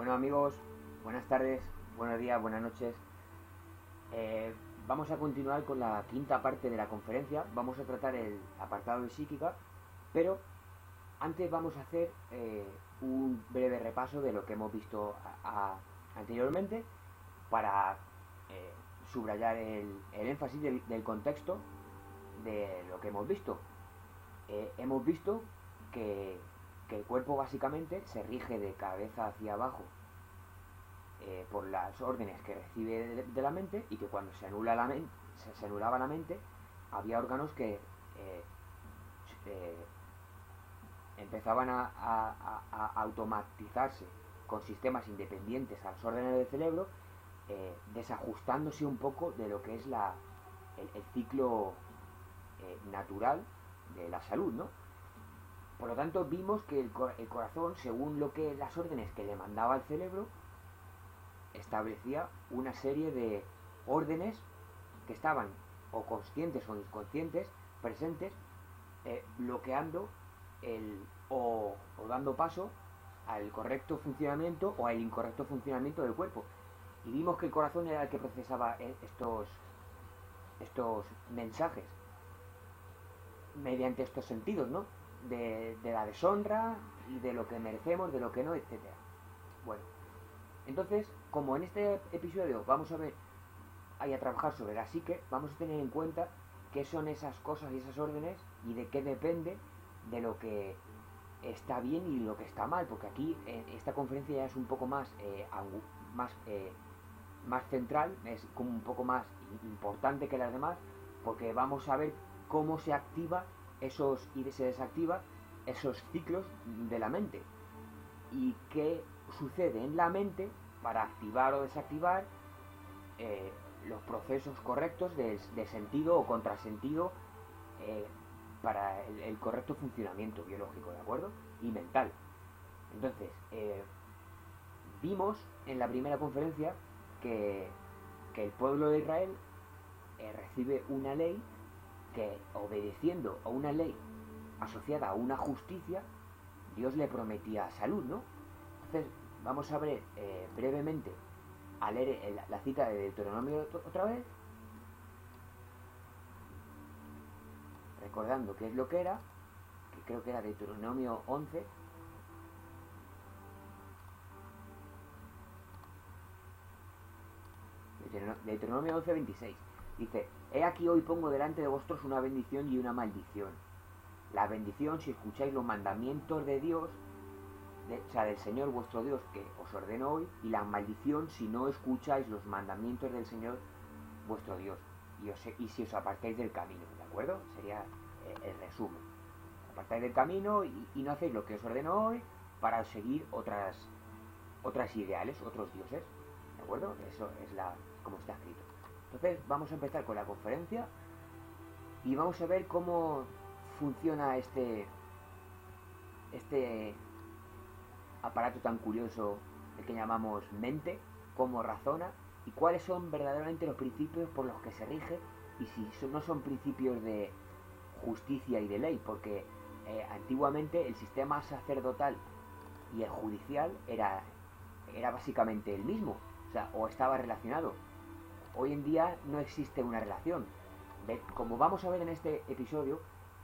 Bueno amigos, buenas tardes, buenos días, buenas noches. Vamos a continuar con la quinta parte de la conferencia. Vamos a tratar el apartado de psíquica, pero antes vamos a hacer un breve repaso de lo que hemos visto anteriormente para eh, subrayar el énfasis del contexto de lo que hemos visto. Hemos visto que, que el cuerpo básicamente se rige de cabeza hacia abajo por las órdenes que recibe de la mente, y que cuando se anulaba la mente había órganos que eh, empezaban a automatizarse con sistemas independientes a las órdenes del cerebro, desajustándose un poco de lo que es el ciclo natural de la salud, ¿no? Por lo tanto, vimos que el corazón, según lo que las órdenes que le mandaba al cerebro, establecía una serie de órdenes que estaban o conscientes o inconscientes, presentes, bloqueando o dando paso al correcto funcionamiento o al incorrecto funcionamiento del cuerpo. Y vimos que el corazón era el que procesaba estos mensajes mediante estos sentidos, ¿no? De la deshonra y de lo que merecemos, de lo que no, etcétera. Bueno, entonces, como en este episodio vamos a ver a trabajar sobre la psique, vamos a tener en cuenta qué son esas cosas y esas órdenes y de qué depende de lo que está bien y lo que está mal, porque aquí esta conferencia ya es un poco más, más central, es como un poco más importante que las demás, porque vamos a ver cómo se activa y se desactiva esos ciclos de la mente y qué sucede en la mente para activar o desactivar los procesos correctos de sentido o contrasentido eh, para el correcto funcionamiento biológico, ¿de acuerdo? Y mental. Entonces, vimos en la primera conferencia que, que el pueblo de Israel recibe una ley que, obedeciendo a una ley asociada a una justicia, Dios le prometía salud, ¿no? Entonces, vamos a ver brevemente a leer la cita de Deuteronomio otra vez, recordando qué es lo que era, que creo que era Deuteronomio 11, Deuteronomio 11, 26. Dice: He aquí hoy pongo delante de vosotros una bendición y una maldición. La bendición si escucháis los mandamientos de Dios, o sea, del Señor vuestro Dios que os ordeno hoy, y la maldición si no escucháis los mandamientos del Señor vuestro Dios y si os apartáis del camino, ¿de acuerdo? Sería el resumen. Apartáis del camino y no hacéis lo que os ordeno hoy para seguir otras ideales, otros dioses, ¿de acuerdo? Eso es como está escrito. Entonces vamos a empezar con la conferencia y vamos a ver cómo funciona este aparato tan curioso, el que llamamos mente, cómo razona y cuáles son verdaderamente los principios por los que se rige, y si no son principios de justicia y de ley, porque antiguamente el sistema sacerdotal y el judicial era básicamente el mismo, o sea, o estaba relacionado. Hoy en día no existe una relación. Como vamos a ver en este episodio,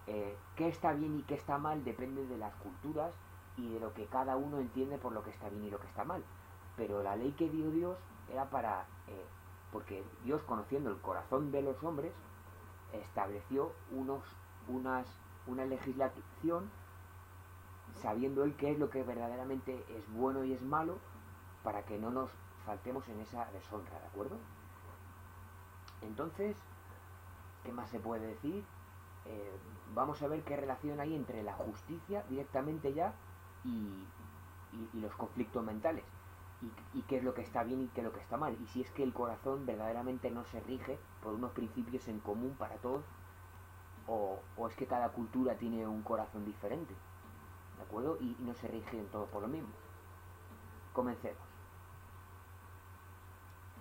qué está bien y qué está mal depende de las culturas y de lo que cada uno entiende por lo que está bien y lo que está mal. Pero la ley que dio Dios era porque Dios, conociendo el corazón de los hombres, estableció una legislación, sabiendo él qué es lo que verdaderamente es bueno y es malo, para que no nos faltemos en esa deshonra, ¿de acuerdo? Entonces, ¿qué más se puede decir? Eh, Vamos a ver qué relación hay entre la justicia directamente ya y los conflictos mentales. Y qué es lo que está bien y qué es lo que está mal. Y si es que el corazón verdaderamente no se rige por unos principios en común para todos, o es que cada cultura tiene un corazón diferente, ¿de acuerdo? Y no se rigen todos por lo mismo. Comencemos.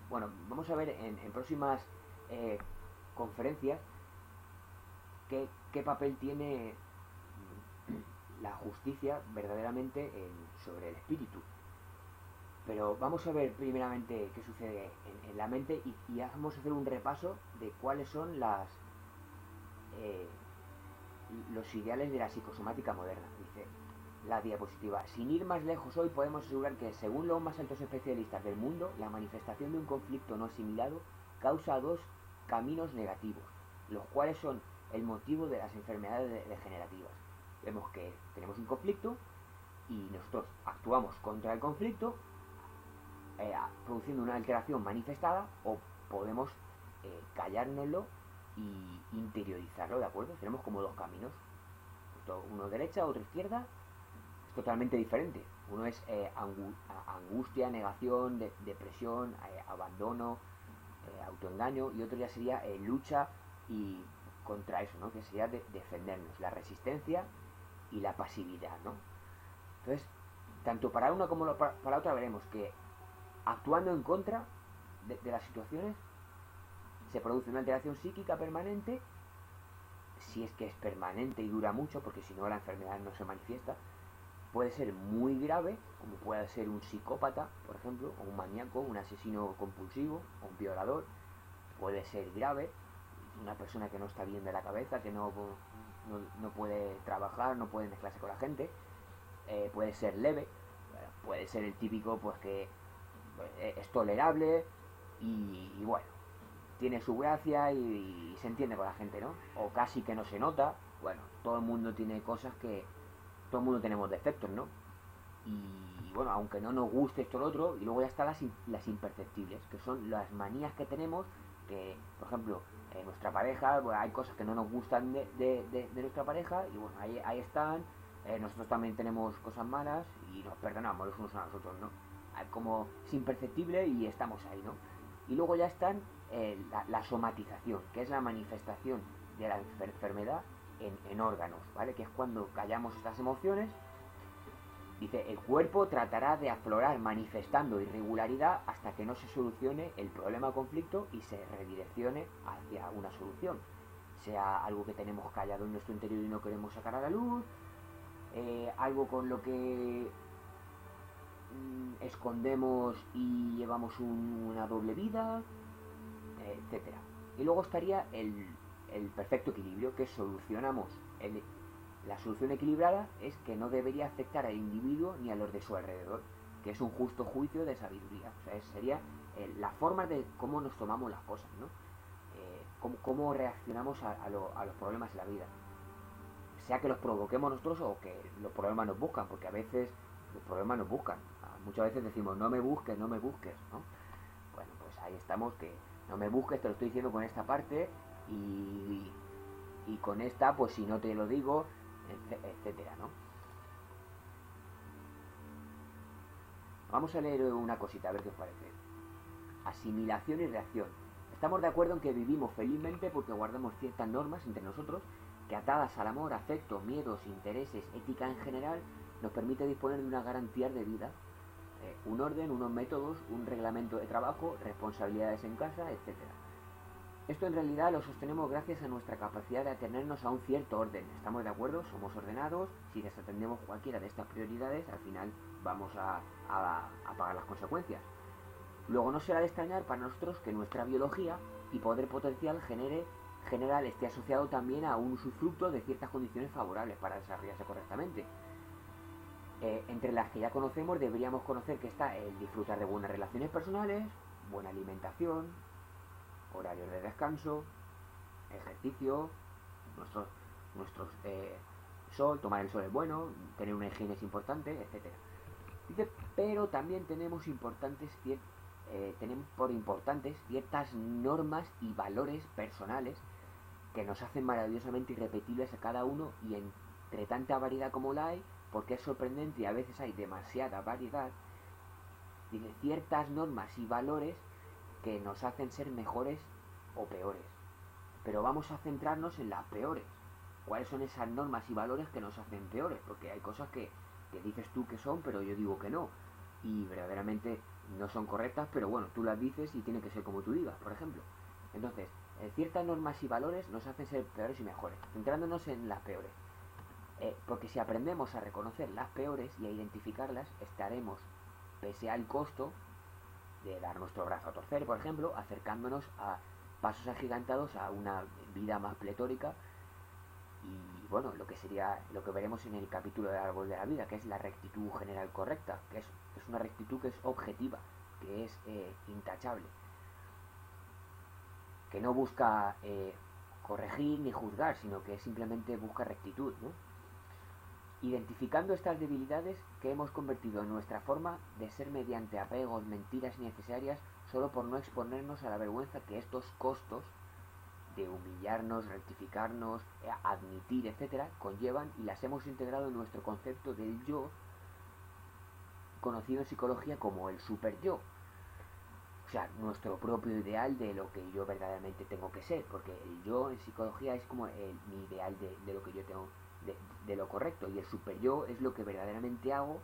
Bueno, vamos a ver en próximas conferencias qué papel tiene la justicia verdaderamente sobre el espíritu. Pero vamos a ver primeramente qué sucede en la mente y vamos a hacer un repaso de cuáles son eh, los ideales de la psicosomática moderna. Dice la diapositiva: sin ir más lejos hoy podemos asegurar que según los más altos especialistas del mundo, la manifestación de un conflicto no asimilado causa dos caminos negativos, los cuales son el motivo de las enfermedades degenerativas. Vemos que tenemos un conflicto y nosotros actuamos contra el conflicto, produciendo una alteración manifestada, o podemos callárnoslo y interiorizarlo, ¿de acuerdo? Tenemos como dos caminos, uno derecha, otro izquierda, es totalmente diferente. Uno es angustia, negación, depresión, abandono, autoengaño, y otro ya sería lucha y contra eso, ¿no? Que sería defendernos, la resistencia y la pasividad, ¿no? Entonces, tanto para una como para la otra veremos que actuando en contra de las situaciones se produce una alteración psíquica permanente, si es que es permanente y dura mucho, porque si no la enfermedad no se manifiesta. Puede ser muy grave, como puede ser un psicópata, por ejemplo, o un maníaco, un asesino compulsivo, o un violador. Puede ser grave, una persona que no está bien de la cabeza, que no puede trabajar, no puede mezclarse con la gente. Puede ser leve, puede ser el típico pues que es tolerable y bueno, tiene su gracia y se entiende con la gente, ¿no? O casi que no se nota. Bueno, todo el mundo tiene cosas que... Todo el mundo tenemos defectos, ¿no? Y bueno, aunque no nos guste esto o lo otro, y luego ya están las imperceptibles, que son las manías que tenemos, que, por ejemplo, nuestra pareja, bueno, hay cosas que no nos gustan de nuestra pareja, y bueno, ahí están. Nosotros también tenemos cosas malas y nos perdonamos los unos a los otros, ¿no? Como es imperceptible y estamos ahí, ¿no? Y luego ya están la somatización, que es la manifestación de la enfermedad en órganos, ¿vale? Que es cuando callamos estas emociones. Dice, el cuerpo tratará de aflorar manifestando irregularidad hasta que no se solucione el problema o conflicto y se redireccione hacia una solución. Sea algo que tenemos callado en nuestro interior y no queremos sacar a la luz, algo con lo que escondemos y llevamos una doble vida, etcétera. Y luego estaría el perfecto equilibrio, que solucionamos la solución equilibrada es que no debería afectar al individuo ni a los de su alrededor, que es un justo juicio de sabiduría. O sea, sería la forma de cómo nos tomamos las cosas, ¿no? Cómo reaccionamos a los problemas de la vida. Sea que los provoquemos nosotros o que los problemas nos buscan, porque a veces los problemas nos buscan. Muchas veces decimos, no me busques, no me busques, ¿no? Bueno, pues ahí estamos, que no me busques, te lo estoy diciendo con esta parte y con esta, pues si no te lo digo, etcétera, ¿no? Vamos a leer una cosita, a ver qué os parece. Asimilación y reacción. Estamos de acuerdo en que vivimos felizmente porque guardamos ciertas normas entre nosotros que, atadas al amor, afecto, miedos, intereses, ética en general, nos permite disponer de una garantía de vida, un orden, unos métodos, un reglamento de trabajo, responsabilidades en casa, etcétera. Esto en realidad lo sostenemos gracias a nuestra capacidad de atenernos a un cierto orden. ¿Estamos de acuerdo? Somos ordenados. Si desatendemos cualquiera de estas prioridades, al final vamos a pagar las consecuencias. Luego no será de extrañar para nosotros que nuestra biología y poder potencial general esté asociado también a un usufructo de ciertas condiciones favorables para desarrollarse correctamente. Entre las que ya conocemos, deberíamos conocer que está el disfrutar de buenas relaciones personales, buena alimentación, horarios de descanso, ejercicio, nuestros sol, tomar el sol es bueno, tener una higiene es importante, etcétera. Dice, pero también tenemos por importantes ciertas normas y valores personales que nos hacen maravillosamente irrepetibles a cada uno, y entre tanta variedad como la hay, porque es sorprendente y a veces hay demasiada variedad, dice, ciertas normas y valores que nos hacen ser mejores o peores. Pero vamos a centrarnos en las peores. ¿Cuáles son esas normas y valores que nos hacen peores? Porque hay cosas que dices tú que son, pero yo digo que no. Y verdaderamente no son correctas, pero bueno, tú las dices y tiene que ser como tú digas, por ejemplo. Entonces, ciertas normas y valores nos hacen ser peores y mejores, centrándonos en las peores. Porque si aprendemos a reconocer las peores y a identificarlas, estaremos pese al costo de dar nuestro brazo a torcer, por ejemplo, acercándonos a pasos agigantados a una vida más pletórica y bueno, lo que veremos en el capítulo del árbol de la vida, que es la rectitud general correcta, que es una rectitud que es objetiva, que es intachable, que no busca corregir ni juzgar, sino que simplemente busca rectitud, ¿no? Identificando estas debilidades que hemos convertido en nuestra forma de ser mediante apegos, mentiras innecesarias, solo por no exponernos a la vergüenza que estos costos de humillarnos, rectificarnos, admitir, etcétera, conllevan, y las hemos integrado en nuestro concepto del yo, conocido en psicología como el super yo. O sea, nuestro propio ideal de lo que yo verdaderamente tengo que ser, porque el yo en psicología es como mi ideal de lo que yo tengo, de lo correcto, y el super yo es lo que verdaderamente hago,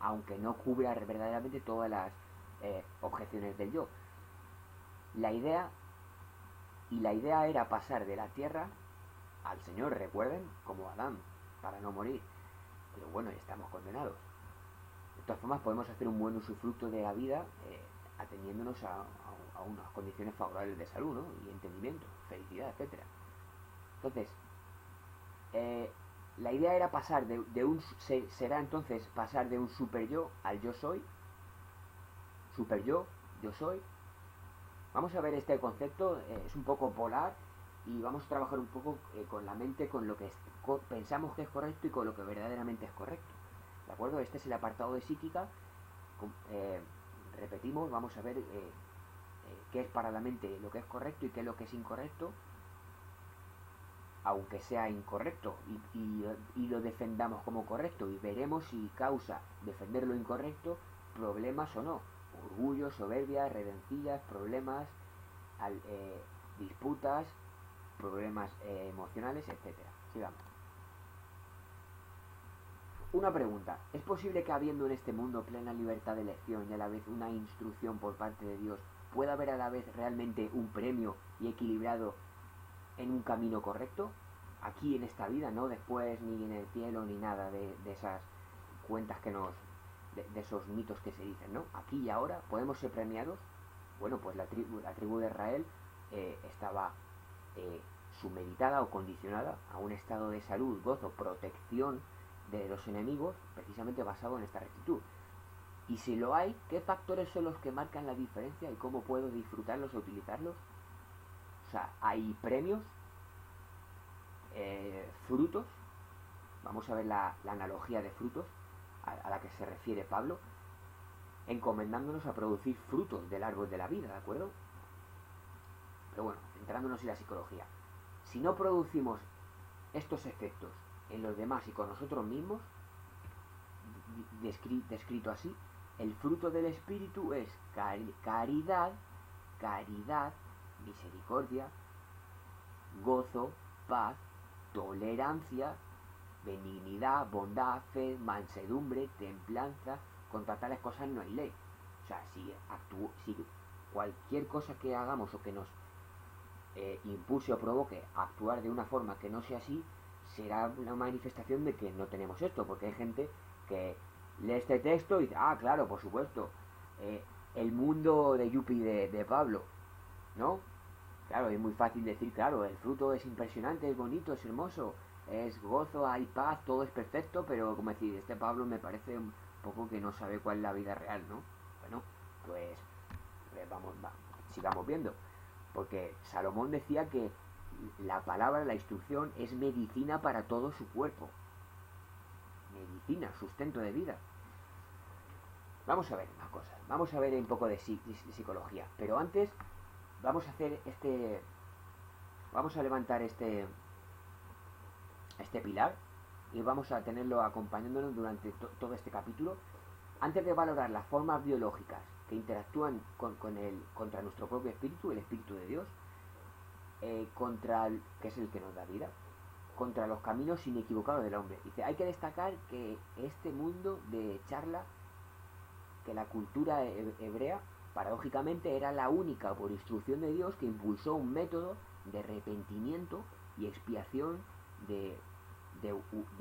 aunque no cubra verdaderamente todas las objeciones del yo. La idea era pasar de la tierra al Señor, recuerden, como Adán, para no morir. Pero bueno, estamos condenados. De todas formas, podemos hacer un buen usufructo de la vida ateniéndonos a unas condiciones favorables de salud, ¿no? Y entendimiento, felicidad, etcétera. Entonces, la idea era pasar será entonces pasar de un super yo al yo soy. Super yo soy. Vamos a ver este concepto, es un poco polar, y vamos a trabajar un poco con la mente, con lo que pensamos que es correcto y con lo que verdaderamente es correcto. ¿De acuerdo? Este es el apartado de psíquica. Repetimos, vamos a ver qué es para la mente lo que es correcto y qué es lo que es incorrecto, aunque sea incorrecto, y lo defendamos como correcto, y veremos si causa defender lo incorrecto problemas o no. Orgullo, soberbia, redencillas, problemas, disputas, problemas emocionales, etcétera. Sigamos. Una pregunta. ¿Es posible que habiendo en este mundo plena libertad de elección y a la vez una instrucción por parte de Dios, pueda haber a la vez realmente un premio y equilibrado en un camino correcto? Aquí en esta vida, no después, ni en el cielo, ni nada de esas cuentas que nos... De esos mitos que se dicen, ¿no? Aquí y ahora podemos ser premiados. Bueno, pues la tribu de Israel estaba sumeditada o condicionada a un estado de salud, gozo, protección de los enemigos, precisamente basado en esta rectitud. Y si lo hay, ¿qué factores son los que marcan la diferencia y cómo puedo disfrutarlos o utilizarlos? O sea, hay premios, frutos. Vamos a ver la analogía de frutos a la que se refiere Pablo, encomendándonos a producir frutos del árbol de la vida, ¿de acuerdo? Pero bueno, centrándonos en la psicología. Si no producimos estos efectos en los demás y con nosotros mismos, descrito así, el fruto del espíritu es caridad, misericordia, gozo, paz, tolerancia, benignidad, bondad, fe, mansedumbre, templanza. Contra tales cosas no hay ley. O sea, si cualquier cosa que hagamos o que nos impulse o provoque a actuar de una forma que no sea así, será una manifestación de que no tenemos esto, porque hay gente que lee este texto y dice, ah, claro, por supuesto, el mundo de Yuppie de Pablo, ¿no? Claro, es muy fácil decir, claro, el fruto es impresionante, es bonito, es hermoso, es gozo, hay paz, todo es perfecto, pero como decir, este Pablo me parece un poco que no sabe cuál es la vida real, ¿no? Bueno, pues sigamos viendo, porque Salomón decía que la palabra, la instrucción es medicina para todo su cuerpo, medicina, sustento de vida. Vamos a ver una cosa, vamos a ver un poco de psicología, pero antes vamos a hacer vamos a levantar este pilar y vamos a tenerlo acompañándonos durante todo este capítulo, antes de valorar las formas biológicas que interactúan contra nuestro propio espíritu, el espíritu de Dios, que es el que nos da vida, contra los caminos inequivocados del hombre. Dice, hay que destacar que este mundo de charla, que la cultura hebrea, paradójicamente, era la única, por instrucción de Dios, que impulsó un método de arrepentimiento y expiación de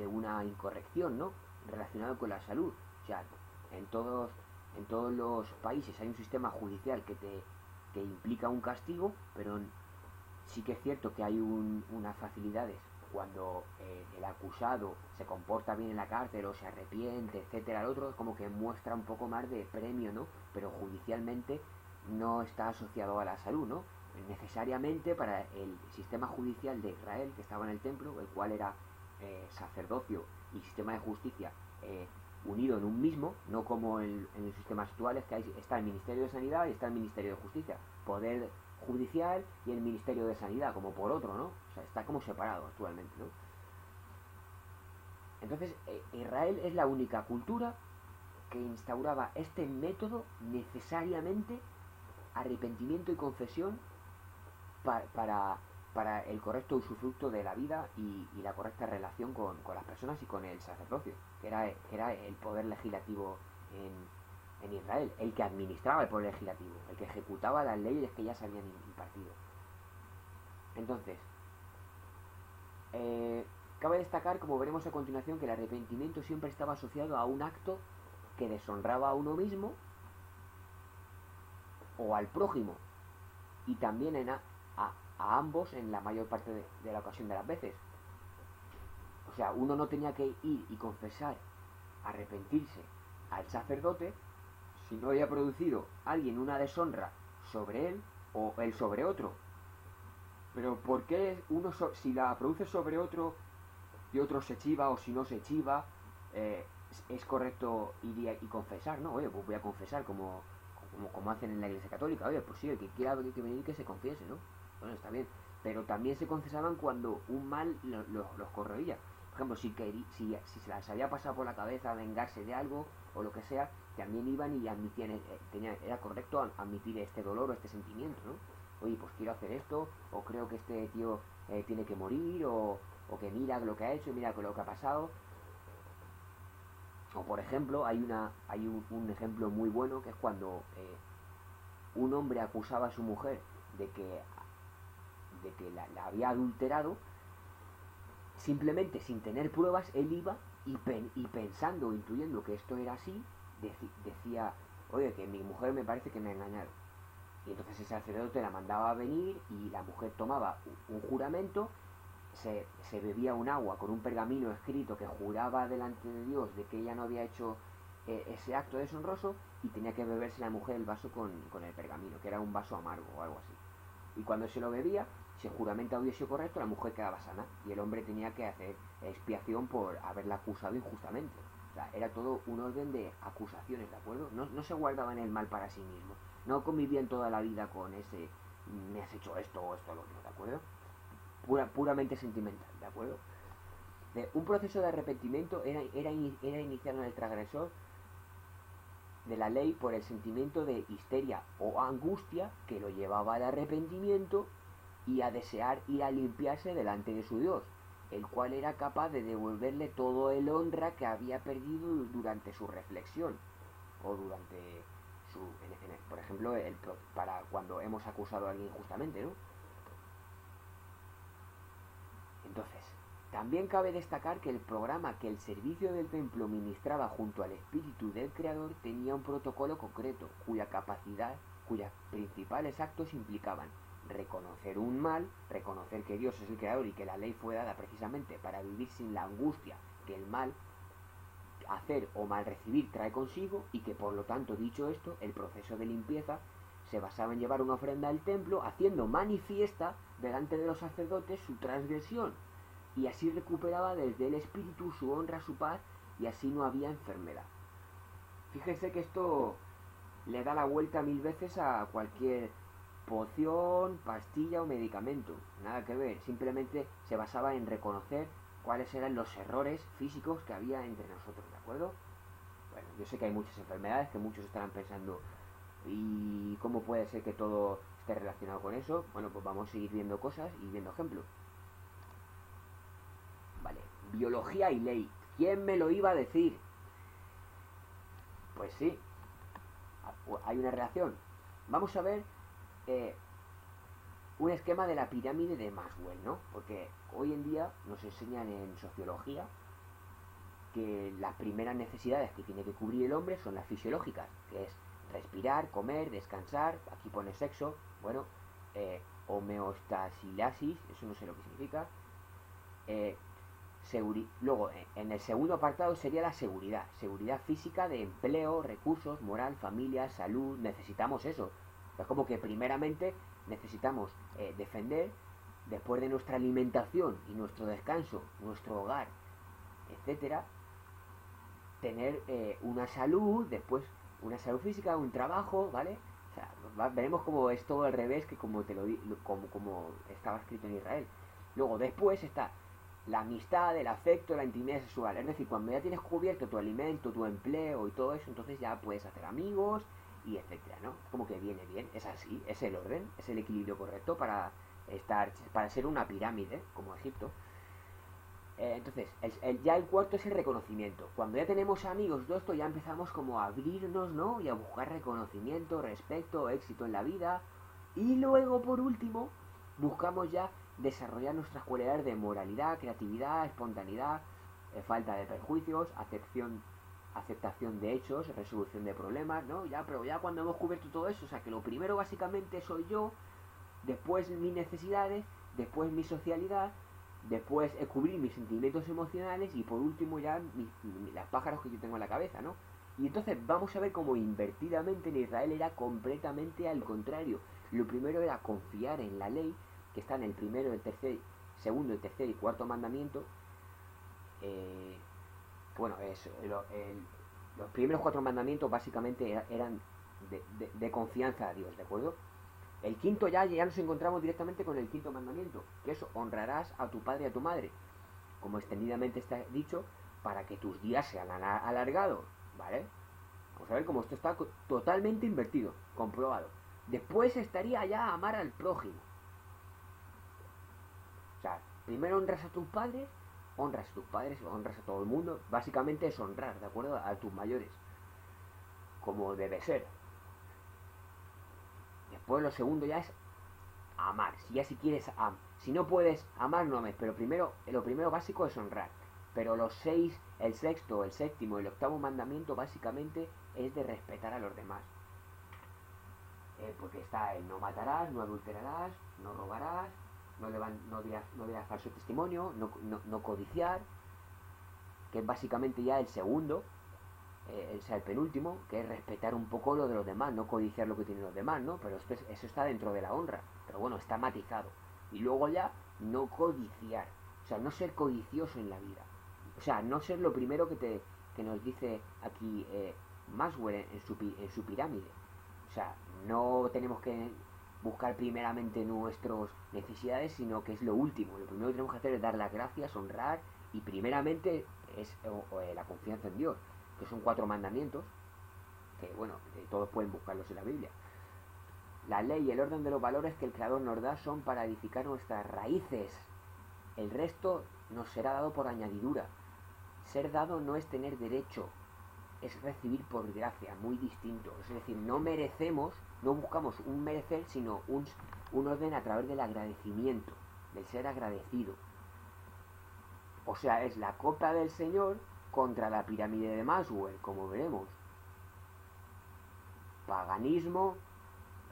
una incorrección, ¿no? Relacionado con la salud. O sea, en todos en todos los países hay un sistema judicial que implica un castigo, pero sí que es cierto que hay unas facilidades cuando el acusado se comporta bien en la cárcel o se arrepiente, etcétera, el otro es como que muestra un poco más de premio, ¿no? Pero judicialmente no está asociado a la salud, ¿no? Necesariamente para el sistema judicial de Israel, que estaba en el templo, el cual era sacerdocio y sistema de justicia unido en un mismo, no como en los sistemas actuales que está el Ministerio de Sanidad y está el Ministerio de Justicia. Poder judicial y el Ministerio de Sanidad, como por otro, ¿no? O sea, está como separado actualmente, ¿no? Entonces, Israel es la única cultura que instauraba este método necesariamente arrepentimiento y confesión para, para, para el correcto usufructo de la vida y la correcta relación con las personas y con el sacerdocio, que era el poder legislativo en Israel, el que administraba el poder legislativo, el que ejecutaba las leyes que ya se habían impartido. Entonces, cabe destacar, como veremos a continuación, que el arrepentimiento siempre estaba asociado a un acto que deshonraba a uno mismo o al prójimo, y también a ambos en la mayor parte de la ocasión de las veces. O sea, uno no tenía que ir y confesar, arrepentirse al sacerdote si no había producido alguien una deshonra sobre él o él sobre otro. Pero ¿por qué si la produce sobre otro y otro se chiva, o si no se chiva, es correcto ir y confesar? No, oye, pues voy a confesar como hacen en la Iglesia Católica. Oye, pues sí, el que quiera que venir que se confiese, ¿no? Bueno, está bien. Pero también se confesaban cuando un mal los corroía. Por ejemplo, si se les había pasado por la cabeza vengarse de algo o lo que sea, también iban y admitían, era correcto admitir este dolor o este sentimiento, ¿no? Oye, pues quiero hacer esto, o creo que este tío tiene que morir, o que mira lo que ha hecho y mira lo que ha pasado. O por ejemplo, hay un ejemplo muy bueno, que es cuando un hombre acusaba a su mujer de que la había adulterado. Simplemente sin tener pruebas, él iba y pensando o intuyendo que esto era así, decía, oye, que mi mujer me parece que me ha engañado. Y entonces ese sacerdote la mandaba a venir y la mujer tomaba un juramento, se bebía un agua con un pergamino escrito que juraba delante de Dios de que ella no había hecho ese acto deshonroso, y tenía que beberse la mujer el vaso con el pergamino, que era un vaso amargo o algo así. Y cuando se lo bebía, si el juramento había sido correcto, la mujer quedaba sana y el hombre tenía que hacer expiación por haberla acusado injustamente. O sea, era todo un orden de acusaciones, ¿de acuerdo? No se guardaban el mal para sí mismo. No convivían toda la vida con ese me has hecho esto o esto o lo otro, ¿de acuerdo? Puramente sentimental, ¿de acuerdo? Un proceso de arrepentimiento era iniciado en el transgresor de la ley por el sentimiento de histeria o angustia que lo llevaba al arrepentimiento y a desear ir a limpiarse delante de su Dios, el cual era capaz de devolverle todo el honra que había perdido durante su reflexión o durante por ejemplo, para cuando hemos acusado a alguien injustamente, ¿no? Entonces, también cabe destacar que el programa que el servicio del templo ministraba junto al espíritu del creador tenía un protocolo concreto, cuyos principales actos implicaban reconocer un mal, reconocer que Dios es el creador y que la ley fue dada precisamente para vivir sin la angustia que el mal hacer o mal recibir trae consigo, y que por lo tanto, dicho esto, el proceso de limpieza se basaba en llevar una ofrenda al templo, haciendo manifiesta delante de los sacerdotes su transgresión, y así recuperaba desde el espíritu su honra, su paz, y así no había enfermedad. Fíjense que esto le da la vuelta 1000 veces a cualquier poción, pastilla o medicamento. Nada que ver, simplemente se basaba en reconocer cuáles eran los errores físicos que había entre nosotros, ¿de acuerdo? Bueno, yo sé que hay muchas enfermedades que muchos estarán pensando, ¿y cómo puede ser que todo esté relacionado con eso? Bueno, pues vamos a seguir viendo cosas y viendo ejemplos. Vale, biología y ley. ¿Quién me lo iba a decir? Pues sí, hay una relación. Vamos a ver un esquema de la pirámide de Maxwell, ¿no? Porque hoy en día nos enseñan en sociología que las primeras necesidades que tiene que cubrir el hombre son las fisiológicas, que es respirar, comer, descansar, aquí pone sexo, bueno, homeostasilasis, eso no sé lo que significa. eh, Luego, en el segundo apartado sería la seguridad. Seguridad física de empleo, recursos, moral, familia, salud. Necesitamos eso. Es como que primeramente necesitamos defender, después de nuestra alimentación y nuestro descanso, nuestro hogar, etcétera, tener una salud, después una salud física, un trabajo, ¿vale? O sea, veremos cómo es todo al revés que como te lo como estaba escrito en Israel. Luego, después está la amistad, el afecto, la intimidad sexual. Es decir, cuando ya tienes cubierto tu alimento, tu empleo y todo eso, entonces ya puedes hacer amigos y etcétera, ¿no? Como que viene bien, es así, es el orden, es el equilibrio correcto para ser una pirámide, como Egipto. Entonces, ya el cuarto es el reconocimiento. Cuando ya tenemos amigos, todo esto ya empezamos como a abrirnos, ¿no? Y a buscar reconocimiento, respeto, éxito en la vida. Y luego, por último, buscamos ya desarrollar nuestras cualidades de moralidad, creatividad, espontaneidad, falta de perjuicios, aceptación de hechos, resolución de problemas, ¿no? Pero ya cuando hemos cubierto todo eso, o sea que lo primero básicamente soy yo, después mis necesidades, después mi socialidad, después cubrir mis sentimientos emocionales y por último ya las pájaros que yo tengo en la cabeza, ¿no? Y entonces vamos a ver cómo invertidamente en Israel era completamente al contrario. Lo primero era confiar en la ley, que está en el primero, el tercer, segundo, el tercer y cuarto mandamiento. Bueno, los primeros cuatro mandamientos básicamente eran de confianza a Dios, ¿de acuerdo? El quinto ya nos encontramos directamente con el quinto mandamiento, que es honrarás a tu padre y a tu madre, como extendidamente está dicho, para que tus días sean alargados, ¿vale? Vamos a ver cómo esto está totalmente invertido, comprobado. Después estaría ya amar al prójimo. O sea, primero honras a tus padres, honras a todo el mundo. Básicamente es honrar, ¿de acuerdo? A tus mayores, como debe ser. Después lo segundo ya es amar. Si quieres si no puedes amar, no ames. Pero lo primero básico es honrar. Pero los seis, el sexto, el séptimo y el octavo mandamiento básicamente es de respetar a los demás. Porque está el no matarás, no adulterarás, no robarás, no dirás falso testimonio, no codiciar, que es básicamente ya el segundo, el penúltimo, que es respetar un poco lo de los demás, no codiciar lo que tienen los demás, ¿no? Pero eso está dentro de la honra, pero bueno, está matizado. Y luego ya, no codiciar, o sea, no ser codicioso en la vida. O sea, no ser lo primero que nos dice aquí Maswell en su pirámide. O sea, no tenemos que buscar primeramente nuestras necesidades, sino que es lo último. Lo primero que tenemos que hacer es dar las gracias, honrar, y primeramente es la confianza en Dios, que son 4 mandamientos, que bueno, todos pueden buscarlos en la Biblia. La ley y el orden de los valores que el Creador nos da son para edificar nuestras raíces. El resto nos será dado por añadidura. Ser dado no es tener derecho, es recibir por gracia, muy distinto. Es decir, no merecemos, no buscamos un merecer, sino un orden a través del agradecimiento, del ser agradecido. O sea, es la copa del Señor contra la pirámide de Maswell, como veremos. Paganismo,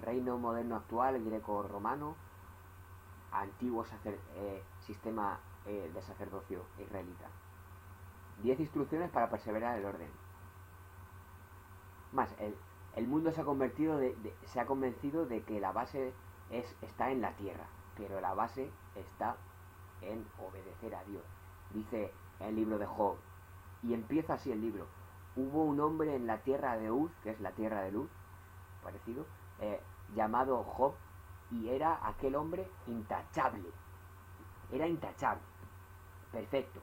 reino moderno actual, greco-romano, antiguo sistema de sacerdocio israelita. 10 instrucciones para perseverar el orden. Más, el mundo se ha convencido de que la base está en la tierra, pero la base está en obedecer a Dios. Dice el libro de Job, y empieza así el libro: hubo un hombre en la tierra de Uz, que es la tierra de luz, parecido, llamado Job, y era aquel hombre intachable. Era intachable, perfecto,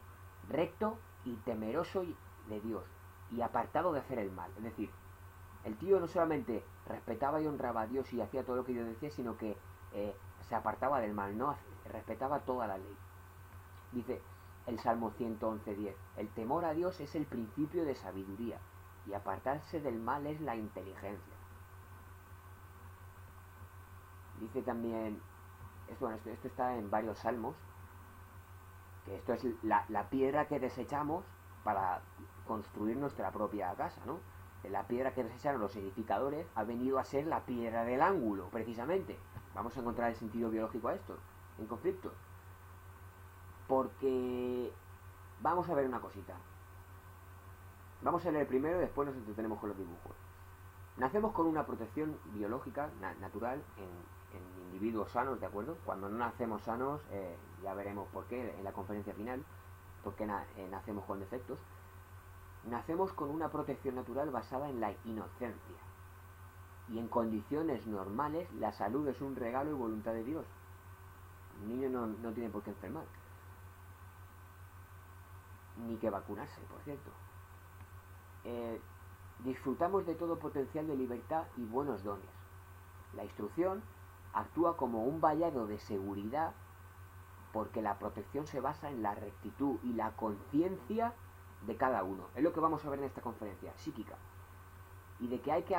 recto y temeroso de Dios, y apartado de hacer el mal. Es decir, el tío no solamente respetaba y honraba a Dios y hacía todo lo que Dios decía, sino que se apartaba del mal, no respetaba toda la ley. Dice el Salmo 111:10, el temor a Dios es el principio de sabiduría, y apartarse del mal es la inteligencia. Dice también, esto está en varios salmos, que esto es la piedra que desechamos para construir nuestra propia casa, ¿no? La piedra que desecharon los edificadores ha venido a ser la piedra del ángulo, precisamente. Vamos a encontrar el sentido biológico a esto, en conflicto. Porque vamos a ver una cosita. Vamos a leer primero y después nos entretenemos con los dibujos. Nacemos con una protección biológica, natural, en individuos sanos, ¿de acuerdo? Cuando no nacemos sanos, ya veremos por qué en la conferencia final, por qué nacemos con defectos. Nacemos con una protección natural basada en la inocencia. Y en condiciones normales, la salud es un regalo y voluntad de Dios. Un niño no tiene por qué enfermar. Ni que vacunarse, por cierto. Disfrutamos de todo potencial de libertad y buenos dones. La instrucción actúa como un vallado de seguridad porque la protección se basa en la rectitud y la conciencia de cada uno. Es lo que vamos a ver en esta conferencia psíquica. Y de que hay que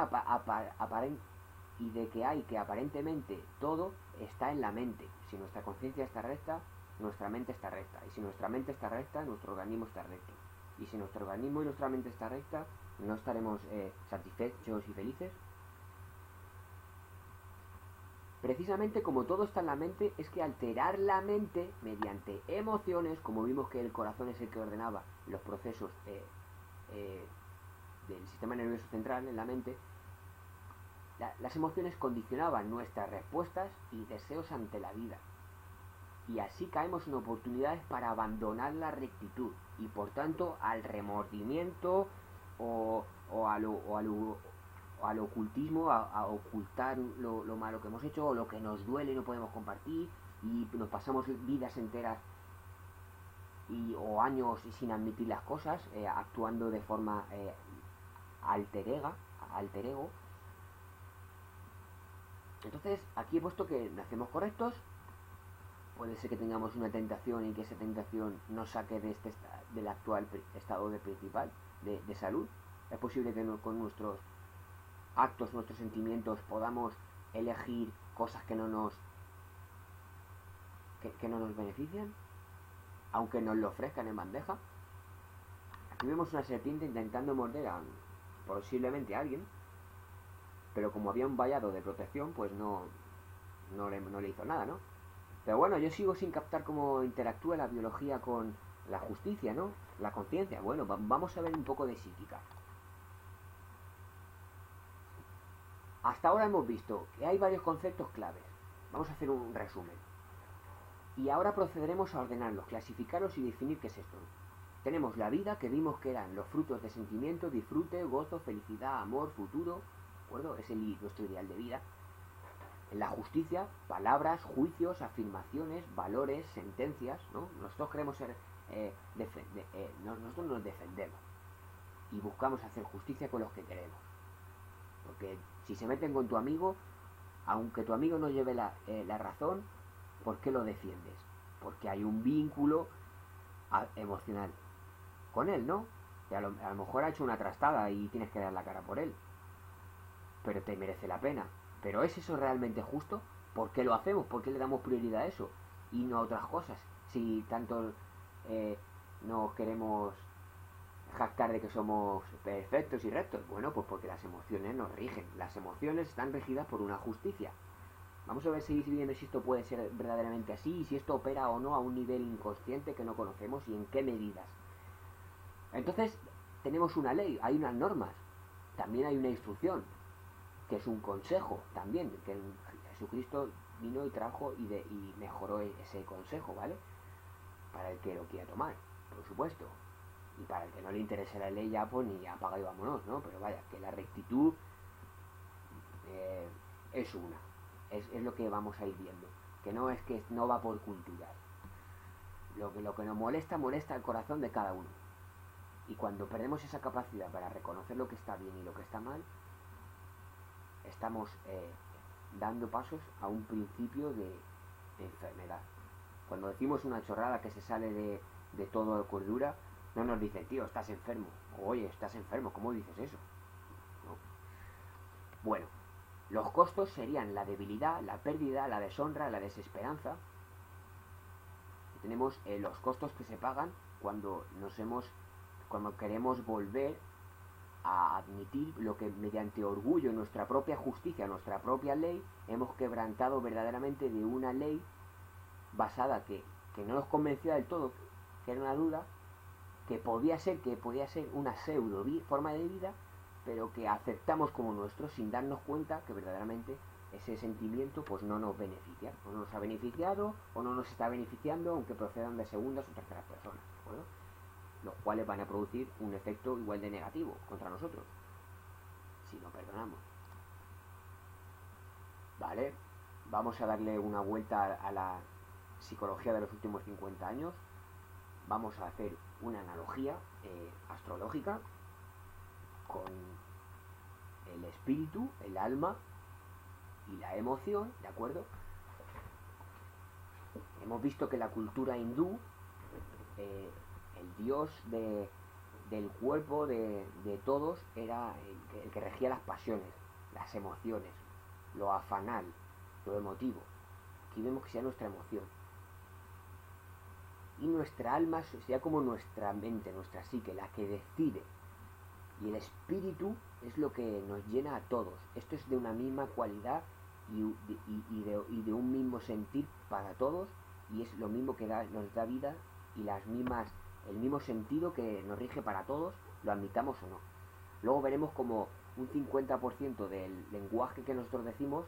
aparentemente todo está en la mente. Si nuestra conciencia está recta, nuestra mente está recta. Y si nuestra mente está recta, nuestro organismo está recto. Y si nuestro organismo y nuestra mente está recta, ¿no estaremos satisfechos y felices? Precisamente como todo está en la mente, es que alterar la mente mediante emociones, como vimos que el corazón es el que ordenaba los procesos del sistema nervioso central en la mente, las emociones condicionaban nuestras respuestas y deseos ante la vida. Y así caemos en oportunidades para abandonar la rectitud y por tanto al remordimiento o al ocultismo, a ocultar lo malo que hemos hecho o lo que nos duele y no podemos compartir, y nos pasamos vidas enteras o años sin admitir las cosas, actuando de forma alter ego. Entonces aquí he puesto que nacemos correctos. Puede ser que tengamos una tentación y que esa tentación nos saque del actual estado principal de salud. Es posible que con nuestros actos, nuestros sentimientos podamos elegir cosas que no nos benefician, aunque nos lo ofrezcan en bandeja. Aquí vemos una serpiente intentando morder posiblemente a alguien, pero como había un vallado de protección, pues no le hizo nada, ¿no? Pero bueno, yo sigo sin captar cómo interactúa la biología con la justicia, ¿no? La conciencia. Bueno, vamos a ver un poco de psíquica. Hasta ahora hemos visto que hay varios conceptos claves. Vamos a hacer un resumen. Y ahora procederemos a ordenarlos, clasificarlos y definir qué es esto. Tenemos la vida, que vimos que eran los frutos de sentimiento, disfrute, gozo, felicidad, amor, futuro, ¿de acuerdo? Es nuestro ideal de vida. En la justicia, palabras, juicios, afirmaciones, valores, sentencias, ¿no? Nosotros queremos ser, nosotros nos defendemos y buscamos hacer justicia con los que queremos. Porque si se meten con tu amigo, aunque tu amigo no lleve la razón, ¿por qué lo defiendes? Porque hay un vínculo emocional con él, ¿no? Que a lo mejor ha hecho una trastada y tienes que dar la cara por él, pero te merece la pena. ¿Pero es eso realmente justo? ¿Por qué lo hacemos? ¿Por qué le damos prioridad a eso? Y no a otras cosas. Si tanto nos queremos jactar de que somos perfectos y rectos. Bueno, pues porque las emociones nos rigen. Las emociones están regidas por una justicia. Vamos a ver si viendo si esto puede ser verdaderamente así y si esto opera o no a un nivel inconsciente que no conocemos y en qué medidas. Entonces, tenemos una ley, hay unas normas. También hay una instrucción, que es un consejo también, que Jesucristo vino y trajo y mejoró ese consejo, ¿vale? Para el que lo quiera tomar, por supuesto. Y para el que no le interese la ley, ya pues ni apaga y vámonos, ¿no? Pero vaya, que la rectitud es una. Es lo que vamos a ir viendo. Que no va por cultura. Lo que nos molesta el corazón de cada uno. Y cuando perdemos esa capacidad para reconocer lo que está bien y lo que está mal, estamos dando pasos a un principio de enfermedad. Cuando decimos una chorrada que se sale de todo cordura, no nos dicen, tío, estás enfermo. Oye, estás enfermo, ¿cómo dices eso? ¿No? Bueno, los costos serían la debilidad, la pérdida, la deshonra, la desesperanza. Y tenemos los costos que se pagan cuando nos hemos cuando queremos volver a admitir lo que mediante orgullo, nuestra propia justicia, nuestra propia ley, hemos quebrantado verdaderamente de una ley basada que no nos convencía del todo, que era una duda, que podía ser una pseudo forma de vida, pero que aceptamos como nuestro sin darnos cuenta que verdaderamente ese sentimiento pues no nos beneficia, o no nos ha beneficiado o no nos está beneficiando, aunque procedan de segundas o terceras personas, ¿de acuerdo? Los cuales van a producir un efecto igual de negativo contra nosotros si no perdonamos. Vale, vamos a darle una vuelta a la psicología de los últimos 50 años. Vamos a hacer una analogía astrológica con el espíritu, el alma y la emoción, ¿de acuerdo? Hemos visto que la cultura hindú, el dios del cuerpo de todos era el que regía las pasiones, las emociones, lo afanal, lo emotivo. Aquí vemos que sea nuestra emoción. Y nuestra alma sería como nuestra mente, nuestra psique, la que decide. Y el espíritu es lo que nos llena a todos. Esto es de una misma cualidad y de un mismo sentir para todos, y es lo mismo que nos da vida y el mismo sentido que nos rige para todos, lo admitamos o no. Luego veremos como un 50% del lenguaje que nosotros decimos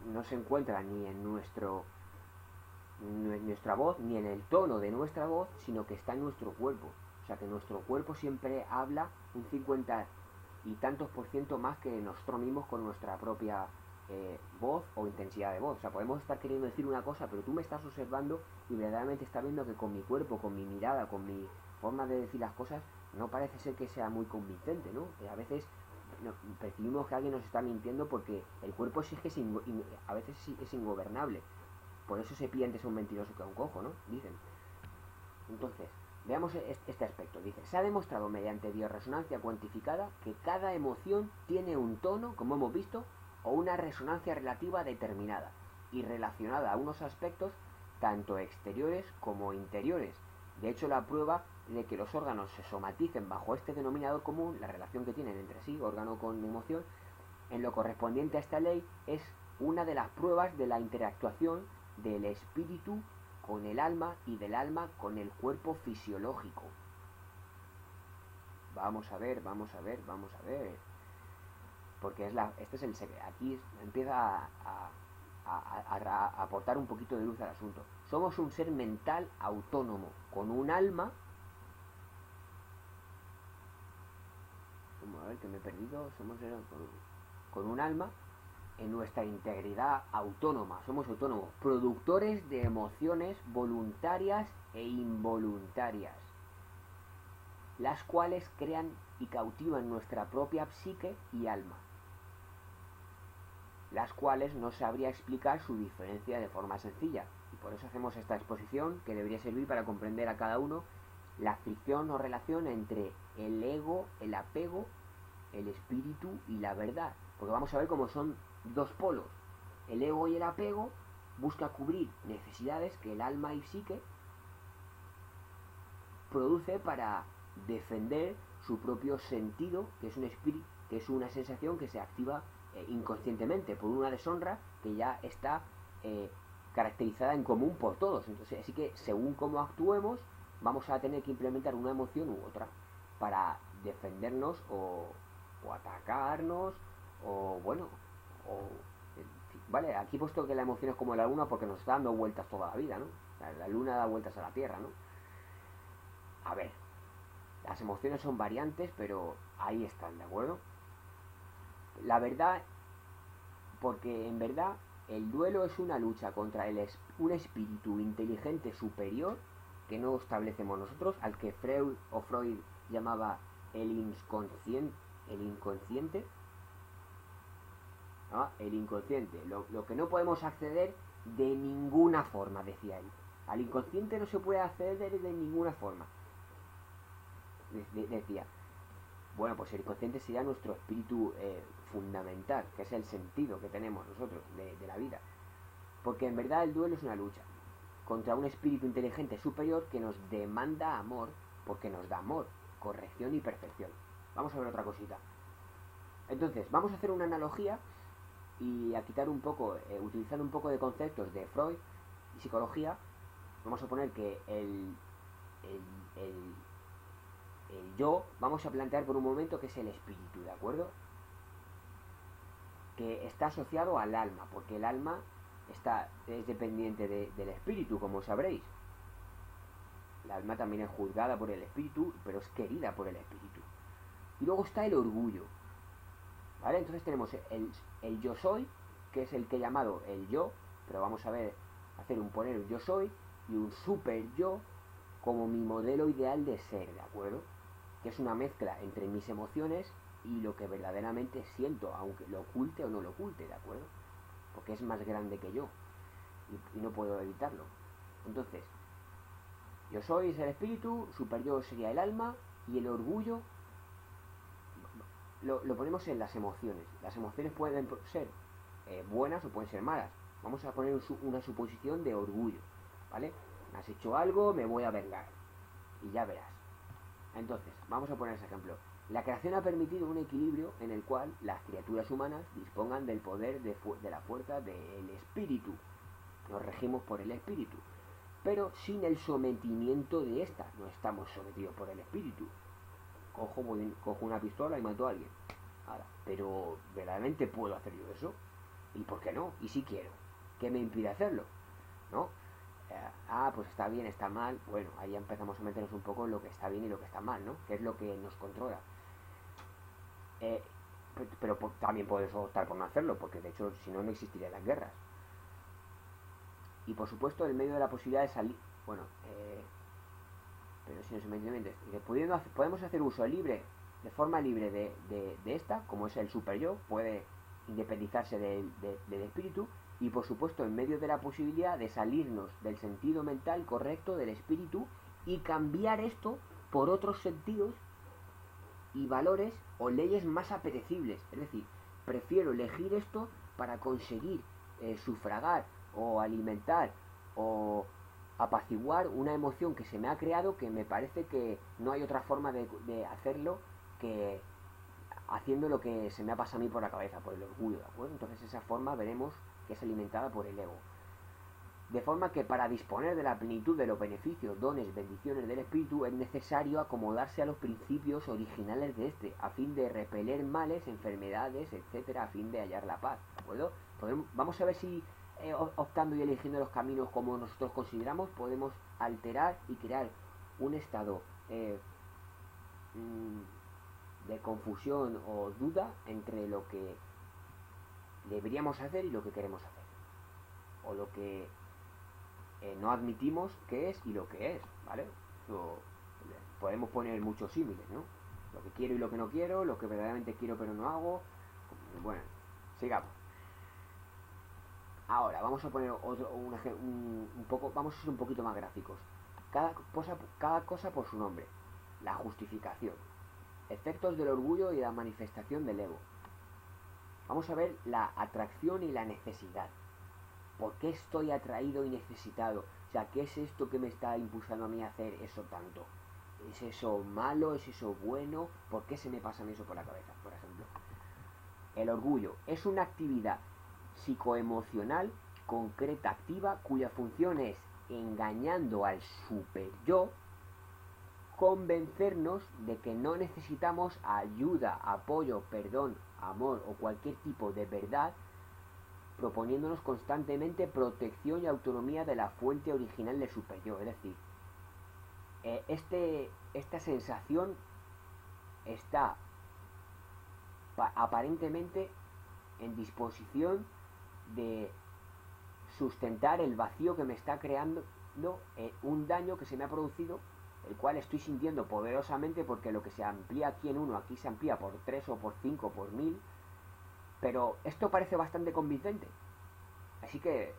no se encuentra ni en nuestra voz, ni en el tono de nuestra voz, sino que está en nuestro cuerpo. O sea que nuestro cuerpo siempre habla un 50 y tantos por ciento más que nosotros mismos con nuestra propia voz o intensidad de voz. O sea, podemos estar queriendo decir una cosa, pero tú me estás observando y verdaderamente estás viendo que con mi cuerpo, con mi mirada, con mi forma de decir las cosas, no parece ser que sea muy convincente, ¿no? A veces percibimos que alguien nos está mintiendo porque el cuerpo sí que a veces es ingobernable. Por eso se pide antes a un mentiroso que a un cojo, ¿no? Dicen. Entonces, veamos este aspecto. Dice, se ha demostrado mediante bioresonancia cuantificada que cada emoción tiene un tono, como hemos visto, o una resonancia relativa determinada y relacionada a unos aspectos tanto exteriores como interiores. De hecho, la prueba de que los órganos se somaticen bajo este denominador común, la relación que tienen entre sí, órgano con emoción, en lo correspondiente a esta ley, es una de las pruebas de la interactuación del espíritu con el alma y del alma con el cuerpo fisiológico. Vamos a ver. Porque este es el secreto. Aquí empieza a aportar un poquito de luz al asunto. Somos un ser mental autónomo, con un alma. A ver, que me he perdido. Somos con un alma en nuestra integridad autónoma. Somos autónomos, productores de emociones voluntarias e involuntarias, las cuales crean y cautivan nuestra propia psique y alma, las cuales no sabría explicar su diferencia de forma sencilla, y por eso hacemos esta exposición que debería servir para comprender a cada uno la fricción o relación entre el ego, el apego, el espíritu y la verdad, porque vamos a ver cómo son dos polos. El ego y el apego busca cubrir necesidades que el alma y psique produce para defender su propio sentido, que es un espíritu, que es una sensación que se activa inconscientemente por una deshonra que ya está caracterizada en común por todos. Entonces, así que según cómo actuemos, vamos a tener que implementar una emoción u otra para defendernos o atacarnos o bueno, vale, aquí he puesto que la emoción es como la luna porque nos está dando vueltas toda la vida, ¿no? La luna da vueltas a la Tierra, ¿no? A ver, las emociones son variantes, pero ahí están, ¿de acuerdo? La verdad, porque en verdad el duelo es una lucha contra un espíritu inteligente superior que no establecemos nosotros, al que Freud llamaba el inconsciente. El inconsciente, lo que no podemos acceder de ninguna forma, decía él. Al inconsciente no se puede acceder de ninguna forma, decía. Bueno, pues el inconsciente sería nuestro espíritu fundamental, que es el sentido que tenemos nosotros de la vida. Porque en verdad el duelo es una lucha contra un espíritu inteligente superior que nos demanda amor porque nos da amor, corrección y perfección. Vamos a ver otra cosita. Entonces, vamos a hacer una analogía y a quitar un poco, utilizando un poco de conceptos de Freud y psicología. Vamos a poner que el, el, el yo, vamos a plantear por un momento que es el espíritu, ¿de acuerdo? Que está asociado al alma, porque el alma es dependiente del espíritu, como sabréis. El alma también es juzgada por el espíritu, pero es querida por el espíritu. Y luego está el orgullo, ¿vale? Entonces tenemos el yo soy, que es el que he llamado el yo, pero vamos a ver, poner un yo soy y un super yo como mi modelo ideal de ser, ¿de acuerdo? Que es una mezcla entre mis emociones y lo que verdaderamente siento, aunque lo oculte o no lo oculte, ¿de acuerdo? Porque es más grande que yo y no puedo evitarlo. Entonces, yo soy es el espíritu, super yo sería el alma y el orgullo lo ponemos en las emociones. Las emociones pueden ser buenas o pueden ser malas. Vamos a poner una suposición de orgullo, ¿vale? Me has hecho algo, me voy a vengar. Y ya verás. Entonces, vamos a poner ese ejemplo. La creación ha permitido un equilibrio en el cual las criaturas humanas dispongan del poder de la fuerza del espíritu. Nos regimos por el espíritu. Pero sin el sometimiento de esta. No estamos sometidos por el espíritu. Cojo una pistola y mato a alguien. Ahora, pero ¿verdaderamente puedo hacer yo eso? ¿Y por qué no? ¿Y si quiero? ¿Qué me impide hacerlo? ¿No? Pues está bien, está mal. Bueno, ahí empezamos a meternos un poco en lo que está bien y lo que está mal, ¿no? Que es lo que nos controla. Pero también puedes optar por no hacerlo, porque de hecho, si no, no existirían las guerras. Y por supuesto, en medio de la posibilidad de salir. Bueno, pero si no se me entiende, podemos hacer uso libre, de forma libre de esta, como es el super yo, puede independizarse del espíritu, y por supuesto en medio de la posibilidad de salirnos del sentido mental correcto del espíritu y cambiar esto por otros sentidos y valores o leyes más apetecibles. Es decir, prefiero elegir esto para conseguir sufragar o alimentar o apaciguar una emoción que se me ha creado, que me parece que no hay otra forma de hacerlo que haciendo lo que se me ha pasado a mí por la cabeza, por el orgullo, ¿de acuerdo? Entonces esa forma veremos que es alimentada por el ego. De forma que para disponer de la plenitud de los beneficios, dones, bendiciones del espíritu es necesario acomodarse a los principios originales de este, a fin de repeler males, enfermedades, etcétera, a fin de hallar la paz, ¿de acuerdo? Vamos a ver si optando y eligiendo los caminos como nosotros consideramos, podemos alterar y crear un estado de confusión o duda entre lo que deberíamos hacer y lo que queremos hacer, o lo que no admitimos que es y lo que es, ¿vale? Podemos poner muchos símiles, ¿no? Lo que quiero y lo que no quiero, lo que verdaderamente quiero pero no hago. Bueno, sigamos. Ahora, vamos a poner un poco, vamos a ser un poquito más gráficos. Cada cosa por su nombre. La justificación. Efectos del orgullo y la manifestación del ego. Vamos a ver la atracción y la necesidad. ¿Por qué estoy atraído y necesitado? O sea, ¿qué es esto que me está impulsando a mí a hacer eso tanto? ¿Es eso malo? ¿Es eso bueno? ¿Por qué se me pasa a mí eso por la cabeza, por ejemplo? El orgullo es una actividad psicoemocional concreta, activa, cuya función es, engañando al super yo, convencernos de que no necesitamos ayuda, apoyo, perdón, amor o cualquier tipo de verdad, proponiéndonos constantemente protección y autonomía de la fuente original del super yo. Es decir, esta sensación está aparentemente en disposición de sustentar el vacío que me está creando un daño que se me ha producido, el cual estoy sintiendo poderosamente, porque lo que se amplía aquí en 1, aquí se amplía por 3 o por 5 o por 1000, pero esto parece bastante convincente. Así que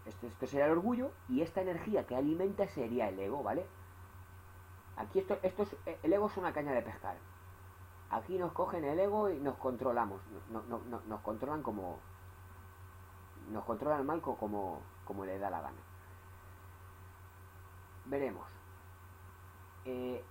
esto sería el orgullo, y esta energía que alimenta sería el ego, ¿vale? Aquí el ego es una caña de pescar. Aquí nos cogen el ego y nos controlamos, nos controlan como... Nos controla el mal como le da la gana. Veremos.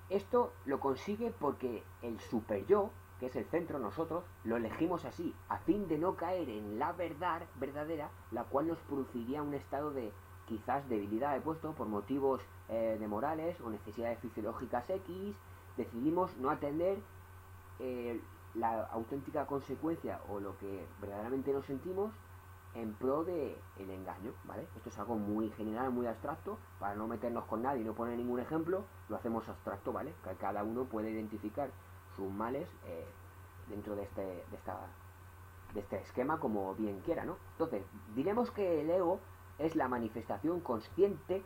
Esto lo consigue porque el super yo, que es el centro, nosotros, lo elegimos así, a fin de no caer en la verdad verdadera, la cual nos produciría un estado de quizás debilidad, he puesto, por motivos de morales o necesidades fisiológicas X, decidimos no atender la auténtica consecuencia o lo que verdaderamente nos sentimos en pro de el engaño, ¿vale? Esto es algo muy general, muy abstracto, para no meternos con nadie y no poner ningún ejemplo, lo hacemos abstracto, ¿vale? Que cada uno puede identificar sus males dentro de este esquema como bien quiera, ¿no? Entonces, diremos que el ego es la manifestación consciente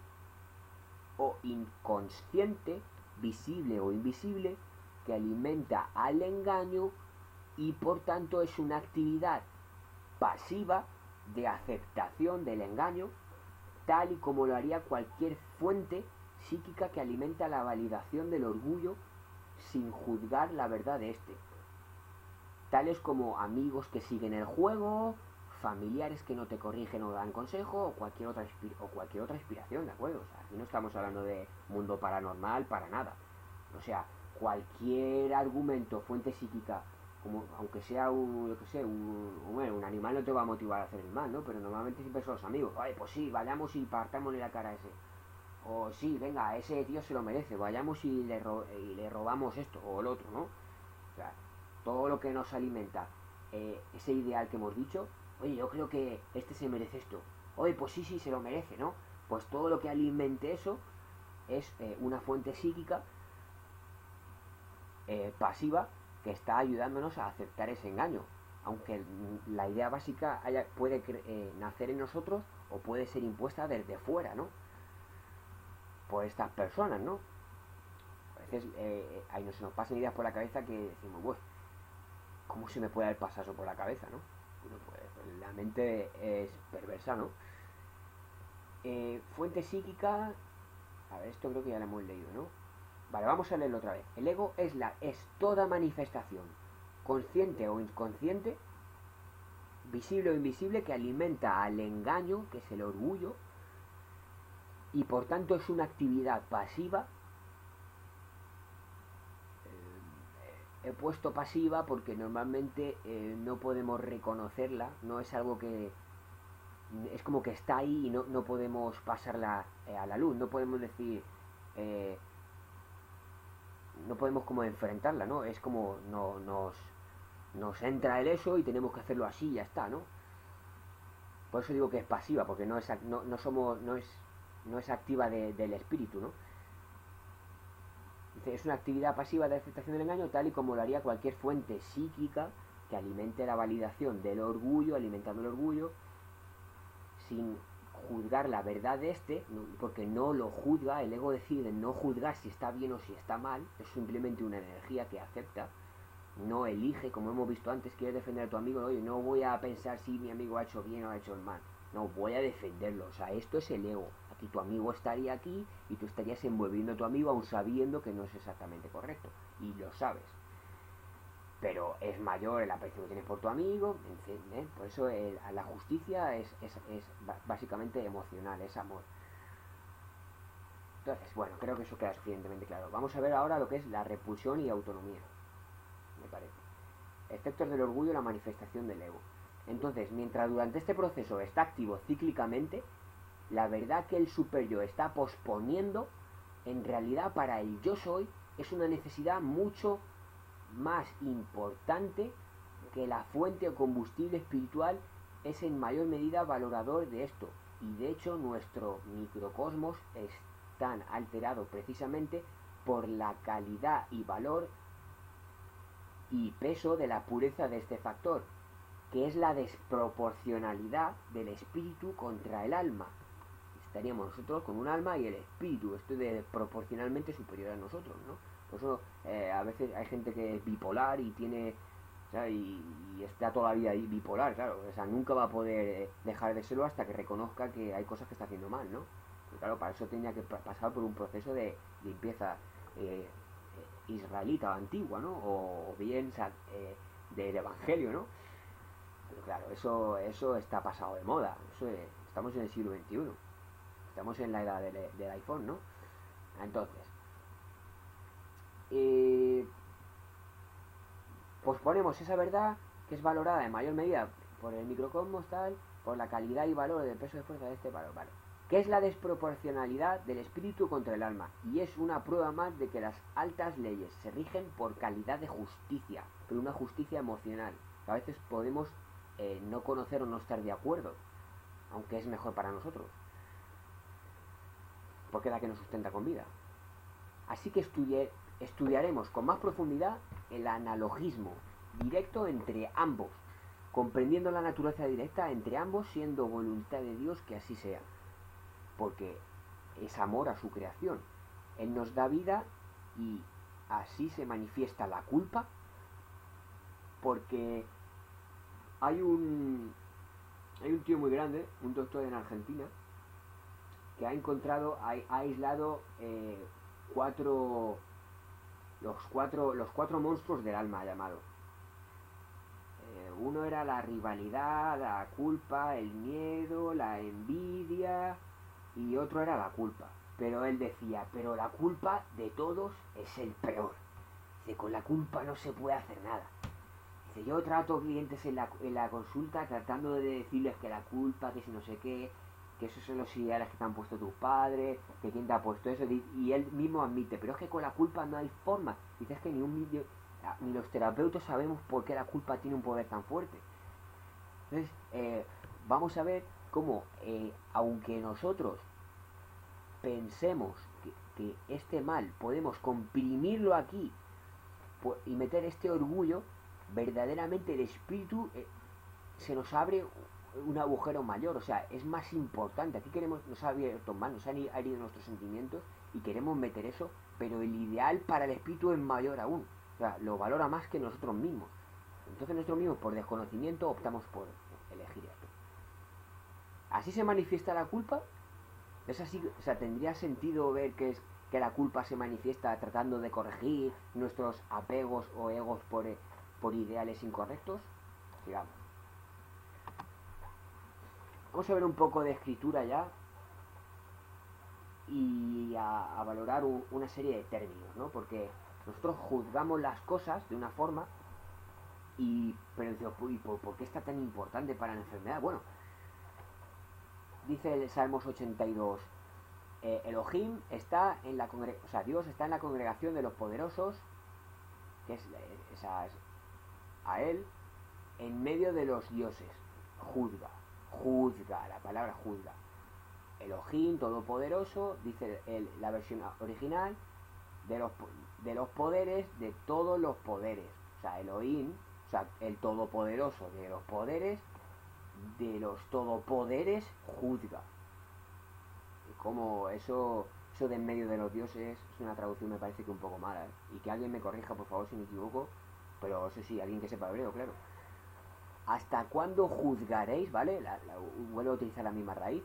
o inconsciente, visible o invisible, que alimenta al engaño y por tanto es una actividad pasiva de aceptación del engaño, tal y como lo haría cualquier fuente psíquica que alimenta la validación del orgullo sin juzgar la verdad de este, tales como amigos que siguen el juego, familiares que no te corrigen o dan consejo, o cualquier otra inspiración, ¿de acuerdo? O sea, aquí no estamos hablando de mundo paranormal para nada. O sea, cualquier argumento, fuente psíquica, como aunque sea un animal no te va a motivar a hacer el mal, ¿no? Pero normalmente siempre son los amigos. Ay, pues sí, vayamos y partámosle la cara a ese. O sí, venga, ese tío se lo merece, vayamos y le robamos esto o el otro, ¿no? O sea, todo lo que nos alimenta ese ideal que hemos dicho, oye, yo creo que este se merece esto. Oye, pues sí, sí, se lo merece, ¿no? Pues todo lo que alimente eso es una fuente psíquica pasiva que está ayudándonos a aceptar ese engaño. Aunque la idea básica puede nacer en nosotros o puede ser impuesta desde fuera, ¿no? Por estas personas, ¿no? A veces ahí se nos pasan ideas por la cabeza que decimos, bueno, ¿cómo se me puede haber pasado eso por la cabeza, no? Bueno, pues la mente es perversa, ¿no? Fuente psíquica, a ver, esto creo que ya lo hemos leído, ¿no? Vale, vamos a leerlo otra vez. El ego es toda manifestación, consciente o inconsciente, visible o invisible, que alimenta al engaño, que es el orgullo, y por tanto es una actividad pasiva. He puesto pasiva porque normalmente no podemos reconocerla, no es algo que... Es como que está ahí y no podemos pasarla a la luz, no podemos decir... no podemos como enfrentarla, ¿no? Es como nos entra el eso y tenemos que hacerlo así y ya está, ¿no? Por eso digo que es pasiva, porque no es activa del espíritu, ¿no? Dice, es una actividad pasiva de aceptación del engaño tal y como lo haría cualquier fuente psíquica que alimente la validación del orgullo, alimentando el orgullo, sin juzgar la verdad de este, porque no lo juzga, el ego decide no juzgar si está bien o si está mal, es simplemente una energía que acepta, no elige, como hemos visto antes, quieres defender a tu amigo, oye, no voy a pensar si mi amigo ha hecho bien o ha hecho mal, no, voy a defenderlo, o sea, esto es el ego, aquí tu amigo estaría aquí y tú estarías envolviendo a tu amigo aún sabiendo que no es exactamente correcto, y lo sabes, pero es mayor el aprecio que tienes por tu amigo, en fin, por eso la justicia es básicamente emocional, es amor. Entonces, bueno, creo que eso queda suficientemente claro. Vamos a ver ahora lo que es la repulsión y autonomía, me parece. Efectos del orgullo y la manifestación del ego. Entonces, mientras durante este proceso está activo cíclicamente, la verdad que el super yo está posponiendo, en realidad para el yo soy es una necesidad mucho más importante que la fuente o combustible espiritual, es en mayor medida valorador de esto. Y de hecho nuestro microcosmos es tan alterado precisamente por la calidad y valor y peso de la pureza de este factor, que es la desproporcionalidad del espíritu contra el alma. Estaríamos nosotros con un alma y el espíritu, esto es proporcionalmente superior a nosotros, ¿no? Por eso a veces hay gente que es bipolar y tiene... O sea, y está toda la vida ahí bipolar, claro. O sea, nunca va a poder dejar de serlo hasta que reconozca que hay cosas que está haciendo mal, ¿no? Pero claro, para eso tenía que pasar por un proceso de limpieza israelita o antigua, ¿no? O bien del evangelio, ¿no? Pero claro, eso está pasado de moda. Estamos en el siglo XXI. Estamos en la edad del iPhone, ¿no? Entonces, Exponemos esa verdad que es valorada en mayor medida por el microcosmos tal, por la calidad y valor del peso de fuerza de este valor, vale. ¿Qué es la desproporcionalidad del espíritu contra el alma? Y es una prueba más de que las altas leyes se rigen por calidad de justicia, pero una justicia emocional. A veces podemos no conocer o no estar de acuerdo, aunque es mejor para nosotros, porque es la que nos sustenta con vida. Así que estudiaremos con más profundidad el analogismo directo entre ambos, comprendiendo la naturaleza directa entre ambos, siendo voluntad de Dios que así sea, porque es amor a su creación. Él nos da vida y así se manifiesta la culpa, porque hay un tío muy grande, un doctor en Argentina, que ha encontrado, ha aislado los cuatro monstruos del alma, llamado. Uno era la rivalidad, la culpa, el miedo, la envidia, y otro era la culpa. Pero él decía, pero la culpa de todos es el peor. Dice, con la culpa no se puede hacer nada. Dice, yo trato clientes en la consulta tratando de decirles que la culpa, que si no sé qué, que esos son los ideales que te han puesto tus padres, que quién te ha puesto eso, y él mismo admite, pero es que con la culpa no hay forma. Dice, es que ni los terapeutas sabemos por qué la culpa tiene un poder tan fuerte. Entonces, vamos a ver cómo, aunque nosotros pensemos que este mal podemos comprimirlo aquí y meter este orgullo, verdaderamente el espíritu se nos abre un agujero mayor, o sea, es más importante. Aquí nos ha abierto más, nos han herido nuestros sentimientos y queremos meter eso, pero el ideal para el espíritu es mayor aún, o sea, lo valora más que nosotros mismos. Entonces nosotros mismos, por desconocimiento, optamos por elegir esto. Así se manifiesta la culpa. Es así, o sea, tendría sentido ver que la culpa se manifiesta tratando de corregir nuestros apegos o egos por ideales incorrectos. Sigamos. Vamos a ver un poco de escritura ya y a valorar una serie de términos, ¿no? Porque nosotros juzgamos las cosas de una forma pero ¿por qué está tan importante para la enfermedad? Bueno, dice el Salmos 82, Elohim está en la congregación, o sea, Dios está en la congregación de los poderosos, que es a él, en medio de los dioses. Juzga, la palabra juzga. Elohim, todopoderoso, dice la versión original, de los poderes, de todos los poderes. O sea, Elohim, o sea, el todopoderoso de los poderes, de los todopoderes, juzga. Como eso de en medio de los dioses es una traducción, me parece que un poco mala, ¿eh? Y que alguien me corrija, por favor, si me equivoco, pero eso sí, alguien que sepa hebreo, claro. ¿Hasta cuándo juzgaréis, vale? Vuelvo a utilizar la misma raíz.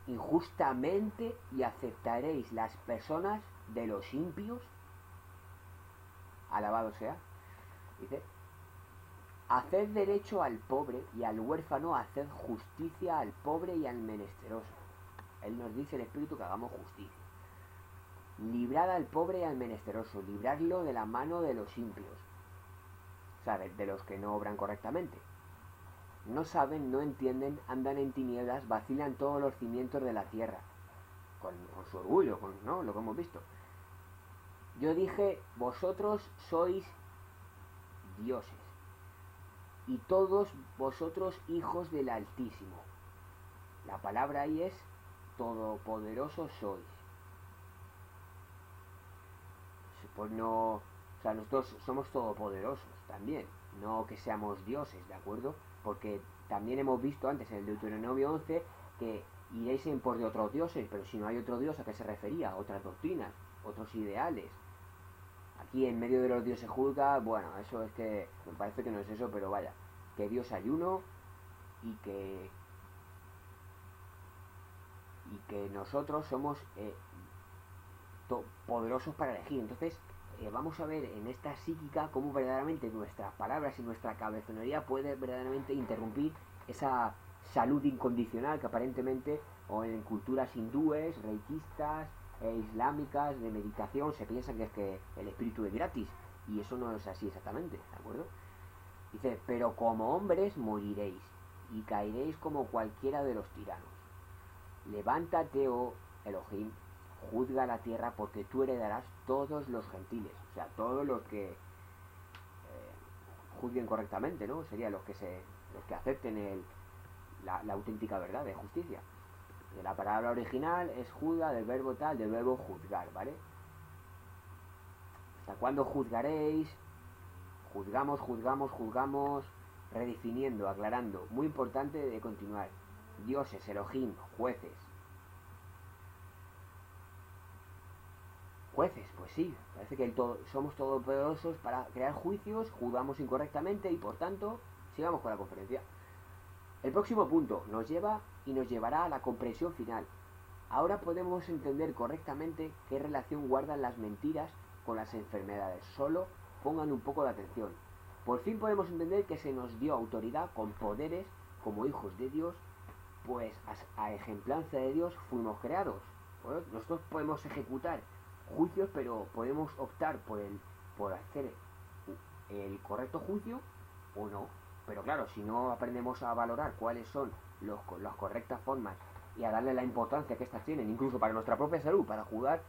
Injustamente, y aceptaréis las personas de los impios. Alabado sea. Dice, haced derecho al pobre y al huérfano, haced justicia al pobre y al menesteroso. Él nos dice el Espíritu que hagamos justicia. Librad al pobre y al menesteroso, libradlo de la mano de los impios, o sea, de los que no obran correctamente. No saben, no entienden, andan en tinieblas, vacilan todos los cimientos de la tierra, con su orgullo, ¿no? Lo que hemos visto. Yo dije, vosotros sois dioses, y todos vosotros hijos del Altísimo. La palabra ahí es todopoderoso sois. Pues no, o sea, nosotros somos todopoderosos también, no que seamos dioses, ¿de acuerdo? Porque también hemos visto antes en el Deuteronomio 11 que iréis en pos de otros dioses, pero si no hay otro dios, ¿a qué se refería? Otras doctrinas, otros ideales. Aquí en medio de los dioses juzga, bueno, eso es que me parece que no es eso, pero vaya, que Dios hay uno y que nosotros somos poderosos para elegir. Entonces vamos a ver en esta psíquica cómo verdaderamente nuestras palabras y nuestra cabezonería puede verdaderamente interrumpir esa salud incondicional que aparentemente, o en culturas hindúes, reikistas islámicas de meditación, se piensa que es que el espíritu es gratis, y eso no es así exactamente, ¿de acuerdo? Dice, pero como hombres moriréis y caeréis como cualquiera de los tiranos. Levántate, oh Elohim, juzga la tierra porque tú heredarás todos los gentiles. O sea, todos los que juzguen correctamente, ¿no? Serían los que acepten la auténtica verdad de justicia. De la palabra original es juzga, del verbo tal, del verbo juzgar, ¿vale? ¿Hasta cuándo juzgaréis? Juzgamos, redefiniendo, aclarando. Muy importante de continuar. Dioses, Elohim, jueces. Jueces, pues sí, parece que somos todopoderosos para crear juicios, juzgamos incorrectamente y por tanto, sigamos con la conferencia. El próximo punto nos llevará a la comprensión final. Ahora podemos entender correctamente qué relación guardan las mentiras con las enfermedades. Solo pongan un poco de atención. Por fin podemos entender que se nos dio autoridad con poderes como hijos de Dios, pues a ejemplancia de Dios fuimos creados. Bueno, nosotros podemos ejecutar juicios, pero podemos optar por hacer el correcto juicio o no. Pero claro, si no aprendemos a valorar cuáles son las correctas formas y a darle la importancia que estas tienen, incluso para nuestra propia salud, para juzgar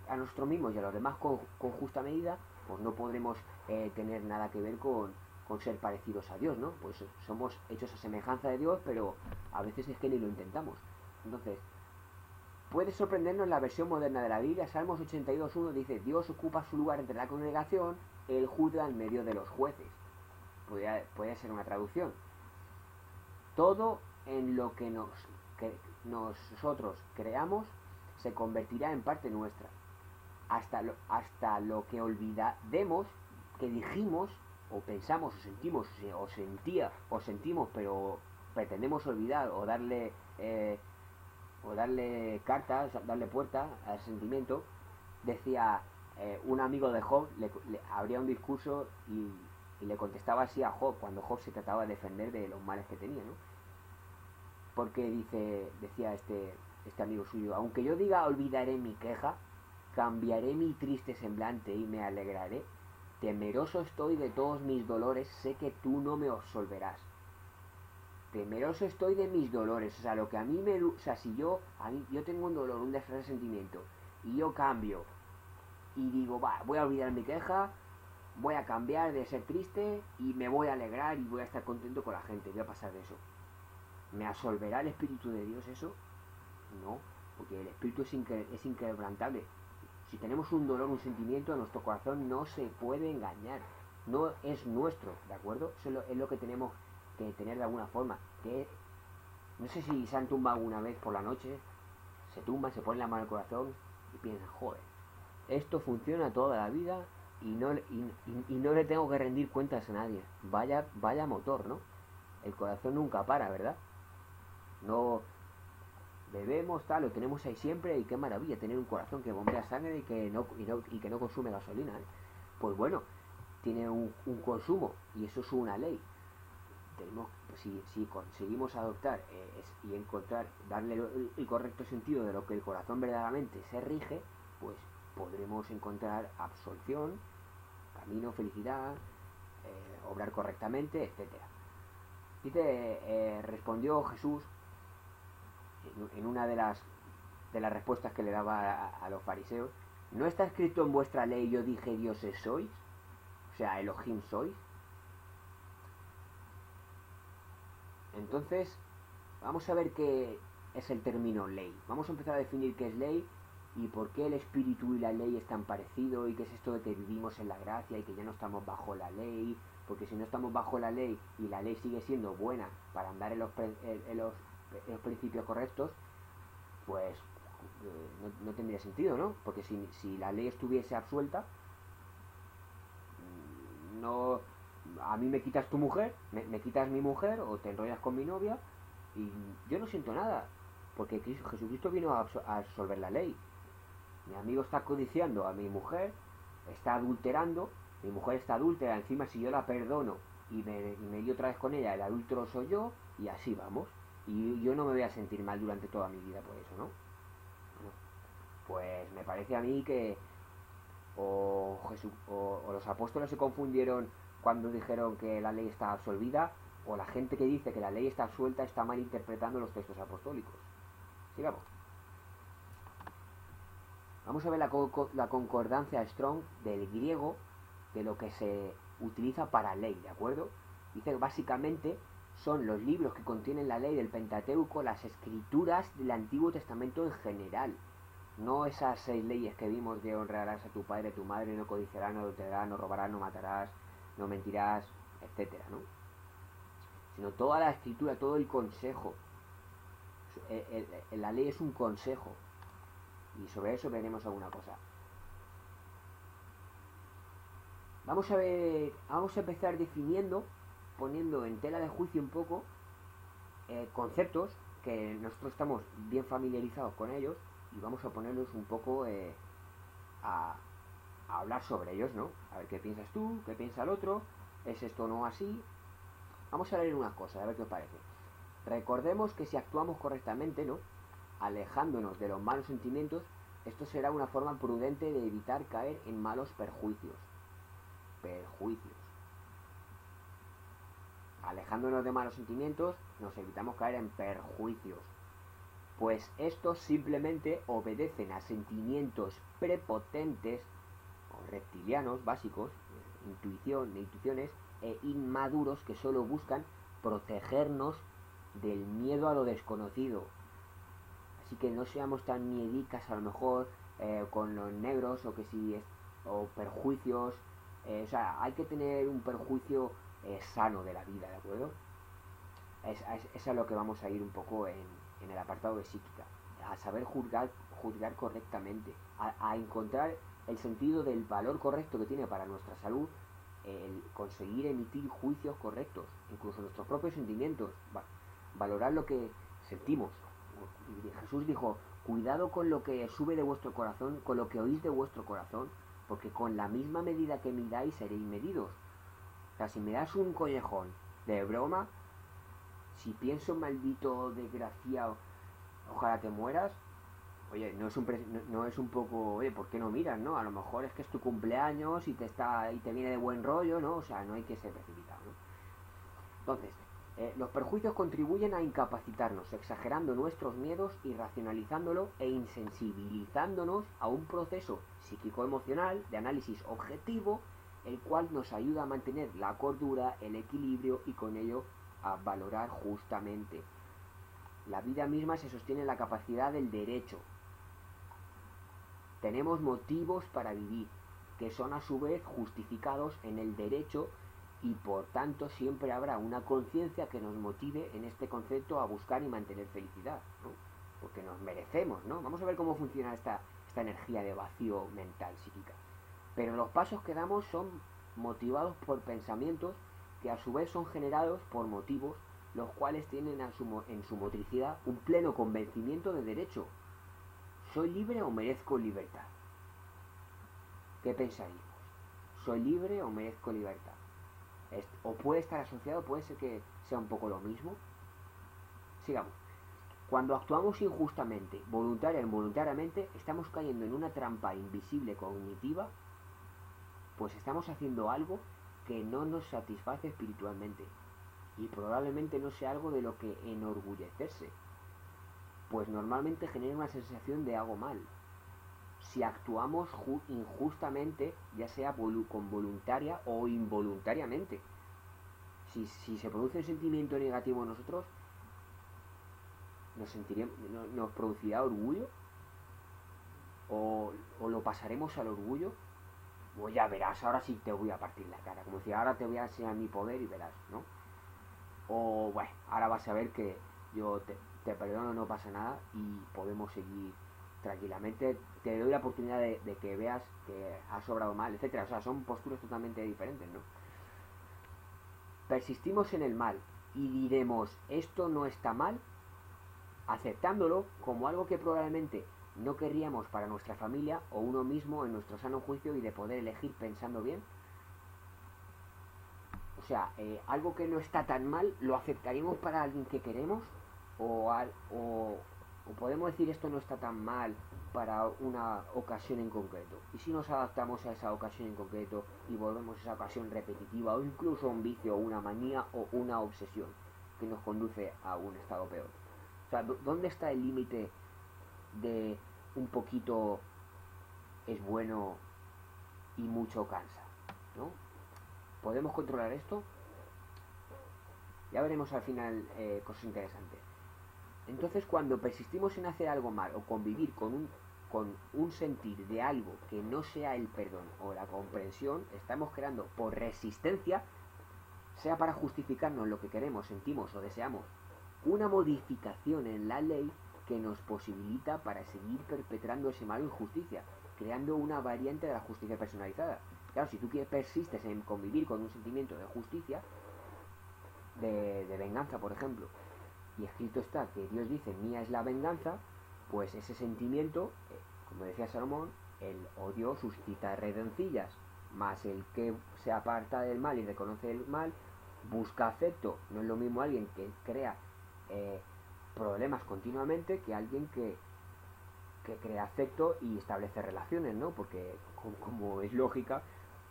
a nosotros mismos y a los demás con justa medida, pues no podremos tener nada que ver con ser parecidos a Dios, ¿no? Pues somos hechos a semejanza de Dios, pero a veces es que ni lo intentamos. Entonces, puede sorprendernos la versión moderna de la Biblia. Salmos 82.1 dice: Dios ocupa su lugar entre la congregación, Él juzga en medio de los jueces. Puede ser una traducción. Todo en lo que nosotros creamos se convertirá en parte nuestra. Hasta lo que olvidemos, que dijimos, o pensamos, o sentimos, pero pretendemos olvidar, o darle cartas, darle puerta al sentimiento. Decía un amigo de Job, le abría un discurso y le contestaba así a Job, cuando Job se trataba de defender de los males que tenía, ¿no? Porque decía este amigo suyo: aunque yo diga olvidaré mi queja, cambiaré mi triste semblante y me alegraré. Temeroso estoy de todos mis dolores, sé que tú no me absolverás. Temeroso estoy de mis dolores, o sea, lo que a mí o sea, si yo tengo un dolor, un resentimiento, y yo cambio y digo, voy a olvidar mi queja, voy a cambiar de ser triste y me voy a alegrar y voy a estar contento con la gente, voy a pasar de eso. ¿Me absolverá el Espíritu de Dios eso? No, porque el Espíritu es inquebrantable. Si tenemos un dolor, un sentimiento, nuestro corazón no se puede engañar, no es nuestro, ¿de acuerdo? Eso es lo que tenemos que tener de alguna forma. Que no sé si se han tumbado alguna vez por la noche, se tumban, se ponen la mano al corazón y piensan: joder, esto funciona toda la vida y no le tengo que rendir cuentas a nadie. Vaya motor, ¿no? El corazón nunca para, ¿verdad? No bebemos, tal, lo tenemos ahí siempre, y qué maravilla tener un corazón que bombea sangre y que no consume gasolina, ¿eh? Pues bueno, tiene un consumo y eso es una ley. Si conseguimos adoptar y encontrar, darle el correcto sentido de lo que el corazón verdaderamente se rige, pues podremos encontrar absolución, camino, felicidad, obrar correctamente, etcétera. Dice, respondió Jesús en una de las respuestas que le daba a los fariseos: ¿no está escrito en vuestra ley, yo dije dioses sois? O sea, Elohim sois. Entonces, vamos a ver qué es el término ley. Vamos a empezar a definir qué es ley y por qué el espíritu y la ley están parecidos, y qué es esto de que vivimos en la gracia y que ya no estamos bajo la ley. Porque si no estamos bajo la ley y la ley sigue siendo buena para andar en los principios correctos, pues no tendría sentido, ¿no? Porque si la ley estuviese absuelta, no, a mí me quitas tu mujer, me quitas mi mujer, o te enrollas con mi novia y yo no siento nada, porque Jesucristo vino a absolver la ley. Mi amigo está codiciando a mi mujer, está adulterando, mi mujer está adúltera, encima si yo la perdono y me lío otra vez con ella, el adúltero soy yo, y así vamos. Y yo no me voy a sentir mal durante toda mi vida por eso, ¿no? Bueno, pues me parece a mí que o los apóstoles se confundieron cuando dijeron que la ley está absolvida, o la gente que dice que la ley está absuelta está mal interpretando los textos apostólicos. Sigamos. Vamos a ver la concordancia Strong del griego de lo que se utiliza para ley, ¿de acuerdo? Dice que básicamente son los libros que contienen la ley del Pentateuco, las escrituras del Antiguo Testamento en general. No esas 6 leyes que vimos de honrarás a tu padre y a tu madre, no codiciarás, no adulterarás, no robarás, no matarás, no mentirás, etcétera, ¿no? Sino toda la escritura, todo el consejo. La ley es un consejo. Y sobre eso veremos alguna cosa. Vamos a empezar definiendo, poniendo en tela de juicio un poco conceptos que nosotros estamos bien familiarizados con ellos y vamos a ponerlos un poco a hablar sobre ellos, ¿no? A ver qué piensas tú, qué piensa el otro, ¿es esto o no así? Vamos a leer unas cosas, a ver qué os parece. Recordemos que si actuamos correctamente, ¿no? Alejándonos de los malos sentimientos, esto será una forma prudente de evitar caer en malos perjuicios. Alejándonos de malos sentimientos, nos evitamos caer en perjuicios, pues estos simplemente obedecen a sentimientos prepotentes o reptilianos básicos, intuiciones e inmaduros que solo buscan protegernos del miedo a lo desconocido. Así que no seamos tan miedicas a lo mejor con los negros o perjuicios. O sea, hay que tener un perjuicio sano de la vida, ¿de acuerdo? Es a lo que vamos a ir un poco en el apartado de psíquica. A saber juzgar correctamente. A encontrar el sentido del valor correcto que tiene para nuestra salud el conseguir emitir juicios correctos, incluso nuestros propios sentimientos, valorar lo que sentimos. Jesús dijo, cuidado con lo que sube de vuestro corazón, con lo que oís de vuestro corazón, porque con la misma medida que midáis seréis medidos. O sea, si me das un collejón de broma, si pienso maldito desgraciado, ojalá te mueras, oye, no es un poco, oye, ¿por qué no miras, no? A lo mejor es que es tu cumpleaños y te viene de buen rollo, ¿no? O sea, no hay que ser precipitado, ¿no? Entonces, los perjuicios contribuyen a incapacitarnos, exagerando nuestros miedos y racionalizándolo e insensibilizándonos a un proceso psíquico-emocional de análisis objetivo, el cual nos ayuda a mantener la cordura, el equilibrio y con ello a valorar justamente. La vida misma se sostiene en la capacidad del derecho. Tenemos motivos para vivir, que son a su vez justificados en el derecho y por tanto siempre habrá una conciencia que nos motive en este concepto a buscar y mantener felicidad, ¿no? Porque nos merecemos, ¿no? Vamos a ver cómo funciona esta energía de vacío mental, psíquica. Pero los pasos que damos son motivados por pensamientos que a su vez son generados por motivos los cuales tienen en su motricidad un pleno convencimiento de derecho. ¿Soy libre o merezco libertad? ¿Qué pensaríamos? ¿Soy libre o merezco libertad? O puede estar asociado, puede ser que sea un poco lo mismo. Sigamos. Cuando actuamos injustamente, voluntaria o involuntariamente, estamos cayendo en una trampa invisible cognitiva, pues estamos haciendo algo que no nos satisface espiritualmente y probablemente no sea algo de lo que enorgullecerse, pues normalmente genera una sensación de hago mal. Si actuamos injustamente, ya sea con voluntaria o involuntariamente, si se produce un sentimiento negativo en nosotros, nos producirá orgullo o lo pasaremos al orgullo. Pues ya verás, ahora sí te voy a partir la cara, como si ahora te voy a enseñar mi poder y verás, ¿no? O bueno, ahora vas a ver que yo te perdono, no pasa nada y podemos seguir tranquilamente. Te doy la oportunidad de que veas que has obrado mal, etcétera. O sea, son posturas totalmente diferentes, ¿no? Persistimos en el mal y diremos esto no está mal, aceptándolo como algo que probablemente no querríamos para nuestra familia o uno mismo en nuestro sano juicio y de poder elegir pensando bien. O sea, algo que no está tan mal, ¿lo aceptaríamos para alguien que queremos? O O podemos decir esto no está tan mal para una ocasión en concreto. Y si nos adaptamos a esa ocasión en concreto y volvemos a esa ocasión repetitiva o incluso un vicio o una manía o una obsesión que nos conduce a un estado peor. O sea, ¿dónde está el límite de un poquito es bueno y mucho cansa? ¿No? ¿Podemos controlar esto? Ya veremos al final cosas interesantes. Entonces, cuando persistimos en hacer algo mal o convivir con un sentir de algo que no sea el perdón o la comprensión, estamos creando por resistencia, sea para justificarnos lo que queremos, sentimos o deseamos, una modificación en la ley que nos posibilita para seguir perpetrando ese mal o injusticia, creando una variante de la justicia personalizada. Claro, si tú persistes en convivir con un sentimiento de justicia, de venganza, por ejemplo, y escrito está que Dios dice mía es la venganza, pues ese sentimiento, como decía Salomón, el odio suscita redencillas, más el que se aparta del mal y reconoce el mal busca afecto. No es lo mismo alguien que crea problemas continuamente que alguien que crea afecto y establece relaciones, ¿no? Porque como es lógica,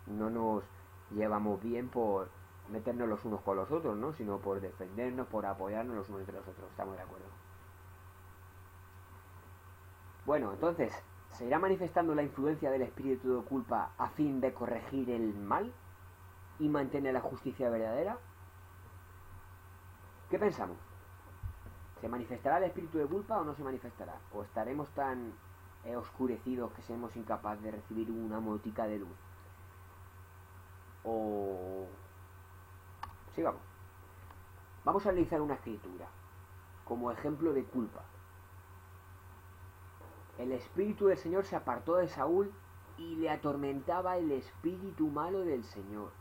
no nos llevamos bien por meternos los unos con los otros, ¿no? Sino por defendernos, por apoyarnos los unos entre los otros. ¿Estamos de acuerdo? Bueno, entonces, ¿se irá manifestando la influencia del espíritu de culpa a fin de corregir el mal y mantener la justicia verdadera? ¿Qué pensamos? ¿Se manifestará el espíritu de culpa o no se manifestará? ¿O estaremos tan oscurecidos que seremos incapaces de recibir una motica de luz? O... sigamos. Vamos a analizar una escritura como ejemplo de culpa. El espíritu del Señor se apartó de Saúl y le atormentaba el espíritu malo del Señor.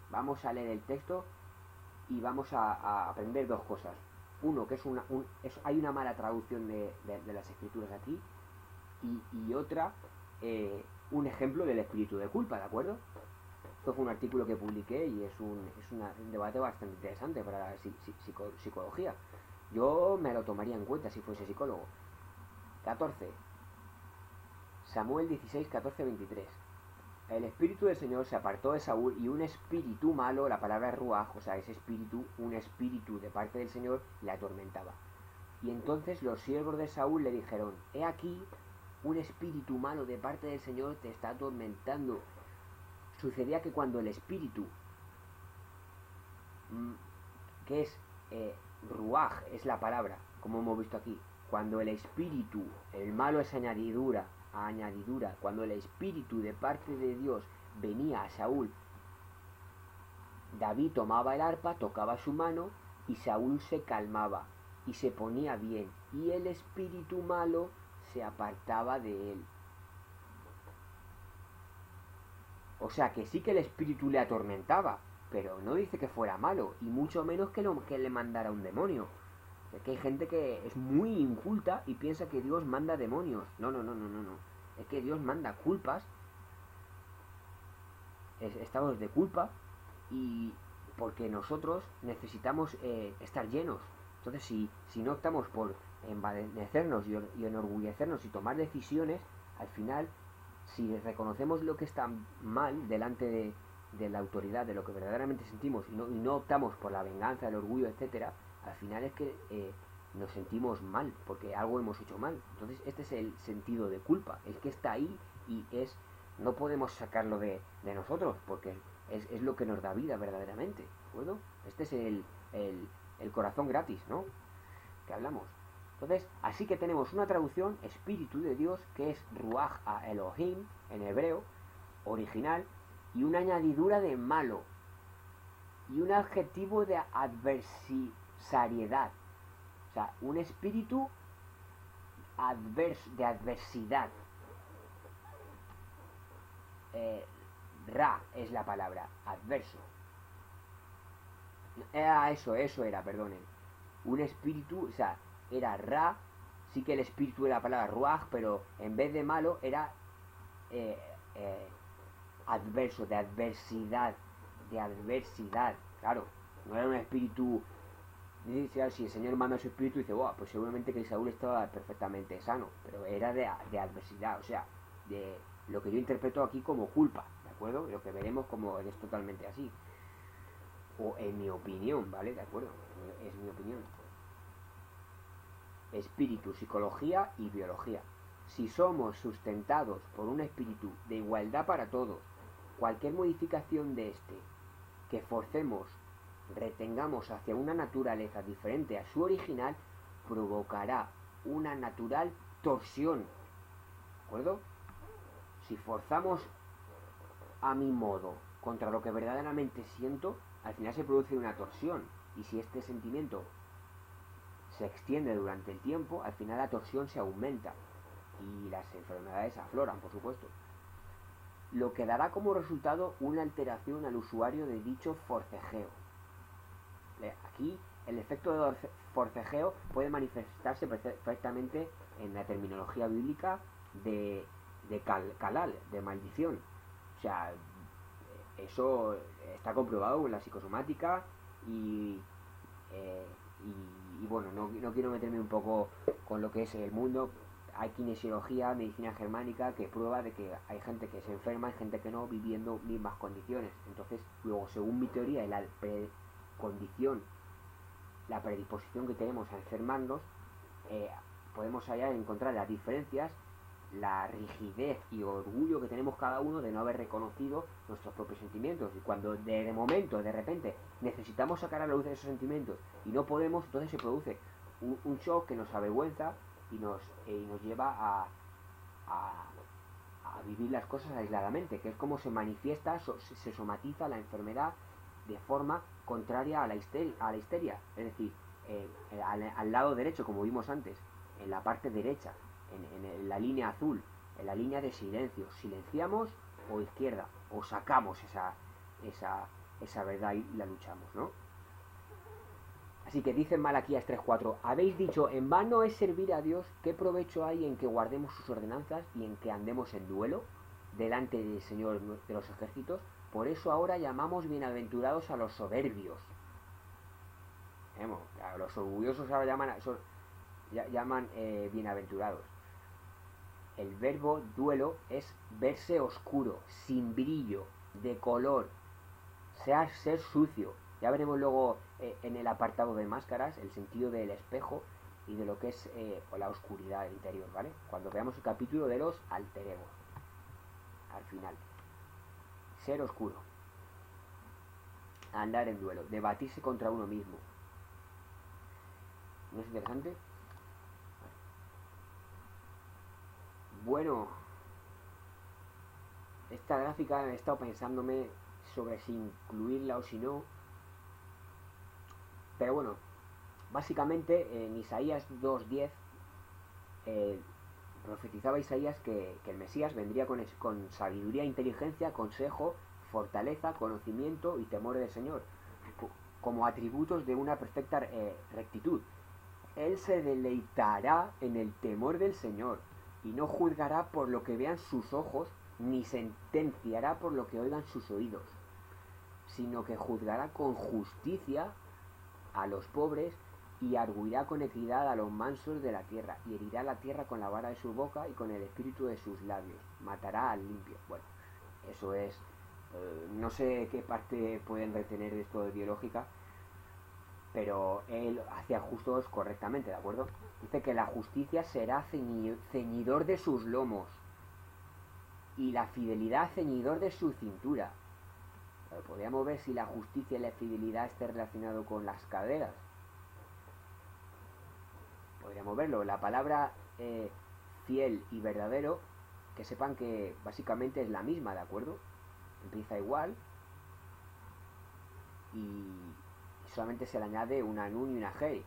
Vamos a leer el texto y vamos a aprender dos cosas. Uno, que hay una mala traducción de las escrituras aquí, y otra, un ejemplo del espíritu de culpa, ¿de acuerdo? Esto fue un artículo que publiqué y es un debate bastante interesante para la psicología. Yo me lo tomaría en cuenta si fuese psicólogo. 14. Samuel 16, 14, 23. El espíritu del Señor se apartó de Saúl y un espíritu malo, la palabra ruaj, o sea, ese espíritu, un espíritu de parte del Señor, le atormentaba. Y entonces los siervos de Saúl le dijeron, he aquí, un espíritu malo de parte del Señor te está atormentando. Sucedía que cuando el espíritu, que es ruaj, es la palabra, como hemos visto aquí, cuando el espíritu, el malo es añadidura, cuando el espíritu de parte de Dios venía a Saúl, David tomaba el arpa, tocaba su mano y Saúl se calmaba y se ponía bien y el espíritu malo se apartaba de él. O sea que sí que el espíritu le atormentaba, pero no dice que fuera malo y mucho menos que le mandara un demonio. Es que hay gente que es muy inculta y piensa que Dios manda demonios. No. Es que Dios manda culpas, estados de culpa, y porque nosotros necesitamos estar llenos. Entonces, si no optamos por envanecernos y enorgullecernos y tomar decisiones, al final, si reconocemos lo que está mal delante de la autoridad, de lo que verdaderamente sentimos, y no optamos por la venganza, el orgullo, etcétera, al final es que nos sentimos mal, porque algo hemos hecho mal. Entonces este es el sentido de culpa, es que está ahí y no podemos sacarlo de nosotros, porque es lo que nos da vida verdaderamente, ¿de acuerdo? Este es el corazón gratis, ¿no? Que hablamos. Entonces, así que tenemos una traducción, espíritu de Dios, que es ruaj a Elohim, en hebreo, original, y una añadidura de malo, y un adjetivo de adversariedad. O sea, un espíritu de adversidad. Ra es la palabra, adverso. Eso era, perdonen. Un espíritu, o sea, era Ra, sí que el espíritu era la palabra ruaj, pero en vez de malo era adverso, de adversidad, claro, no era un espíritu Y si el Señor manda su espíritu, dice, wow, pues seguramente que Saúl estaba perfectamente sano, pero era de adversidad, o sea, de lo que yo interpreto aquí como culpa, ¿de acuerdo? Lo que veremos como es totalmente así. O en mi opinión, ¿vale? ¿De acuerdo? Es mi opinión. Espíritu, psicología y biología. Si somos sustentados por un espíritu de igualdad para todos, cualquier modificación de este que forcemos, retengamos hacia una naturaleza diferente a su original, provocará una natural torsión. ¿De acuerdo? Si forzamos a mi modo contra lo que verdaderamente siento, al final se produce una torsión. Y si este sentimiento se extiende durante el tiempo, al final la torsión se aumenta y las enfermedades afloran, por supuesto. Lo que dará como resultado una alteración al usuario de dicho forcejeo. Aquí el efecto de forcejeo puede manifestarse perfectamente en la terminología bíblica de calal, de maldición. O sea, eso está comprobado en la psicosomática y, bueno, no quiero meterme un poco con lo que es el mundo. Hay kinesiología, medicina germánica, que prueba de que hay gente que se enferma y gente que no, viviendo mismas condiciones. Entonces, luego, según mi teoría y la condición, la predisposición que tenemos a enfermarnos, podemos allá encontrar las diferencias, la rigidez y orgullo que tenemos cada uno de no haber reconocido nuestros propios sentimientos. Y cuando de momento, de repente, necesitamos sacar a la luz de esos sentimientos y no podemos, entonces se produce un shock que nos avergüenza y nos lleva a vivir las cosas aisladamente, que es como se manifiesta, se somatiza la enfermedad de forma contraria a la histeria. Es decir, al lado derecho, como vimos antes, en la parte derecha, en la línea azul, en la línea de silencio, silenciamos, o izquierda, o sacamos esa verdad y la luchamos, ¿no? Así que dicen Malaquías 3:4, habéis dicho, en vano es servir a Dios, ¿qué provecho hay en que guardemos sus ordenanzas y en que andemos en duelo delante del Señor de los ejércitos? Por eso ahora llamamos bienaventurados a los soberbios. A los orgullosos ahora llaman bienaventurados. El verbo duelo es verse oscuro, sin brillo, de color, ser sucio. Ya veremos luego en el apartado de máscaras el sentido del espejo y de lo que es la oscuridad interior, ¿vale? Cuando veamos el capítulo de los alter ego, al final. Ser oscuro, andar en duelo, debatirse contra uno mismo. ¿No es interesante? Bueno, esta gráfica he estado pensándome sobre si incluirla o si no. Pero bueno, básicamente en Isaías 2:10 profetizaba Isaías que el Mesías vendría con sabiduría, inteligencia, consejo, fortaleza, conocimiento y temor del Señor, como atributos de una perfecta rectitud. Él se deleitará en el temor del Señor y no juzgará por lo que vean sus ojos, ni sentenciará por lo que oigan sus oídos, sino que juzgará con justicia a los pobres y arguirá con equidad a los mansos de la tierra, y herirá la tierra con la vara de su boca y con el espíritu de sus labios, matará al limpio. Bueno, eso es, no sé qué parte pueden retener de esto de biológica, pero él hacía justos correctamente, ¿de acuerdo? Dice que la justicia será ceñidor de sus lomos y la fidelidad ceñidor de su cintura. Pero podríamos ver si la justicia y la fidelidad estén relacionados con las caderas. Podríamos verlo. La palabra fiel y verdadero, que sepan que básicamente es la misma, ¿de acuerdo? Empieza igual y solamente se le añade una nun y una hey.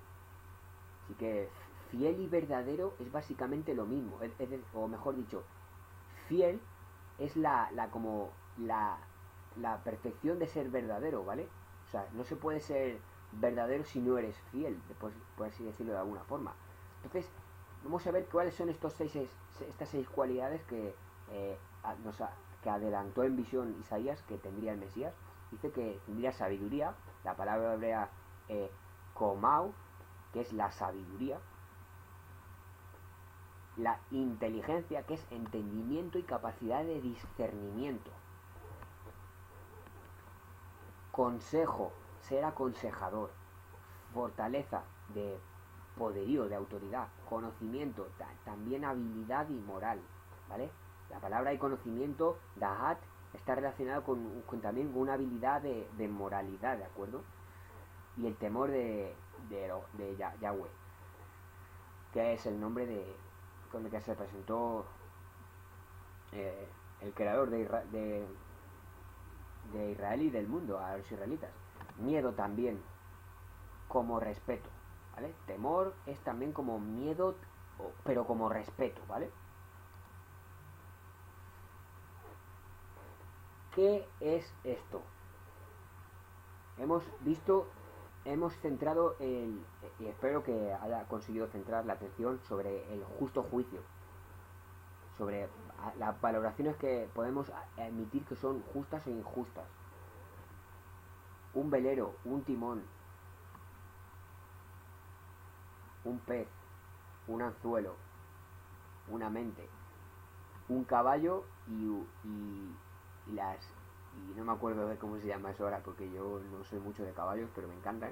Así que fiel y verdadero es básicamente lo mismo. O mejor dicho, fiel es la perfección de ser verdadero, ¿vale? O sea, no se puede ser verdadero si no eres fiel, por así decirlo de alguna forma. Entonces, vamos a ver cuáles son estas seis cualidades que que adelantó en visión Isaías que tendría el Mesías. Dice que tendría sabiduría, la palabra hebrea Comau, que es la sabiduría, la inteligencia, que es entendimiento y capacidad de discernimiento, consejo, ser aconsejador, fortaleza de poderío, de autoridad, conocimiento, también habilidad y moral, ¿vale? La palabra y conocimiento, dahat, está relacionado con también una habilidad de moralidad, ¿de acuerdo? Y el temor de Yahweh, que es el nombre con el que se presentó el creador de Israel y del mundo, a los israelitas. Miedo también, como respeto, ¿vale? Temor es también como miedo, pero como respeto, ¿vale? ¿Qué es esto? Hemos centrado y espero que haya conseguido centrar la atención sobre el justo juicio, sobre las valoraciones que podemos emitir que son justas e injustas. Un velero, un timón, un pez, un anzuelo, una mente, un caballo y no me acuerdo de cómo se llama eso ahora porque yo no soy mucho de caballos, pero me encantan.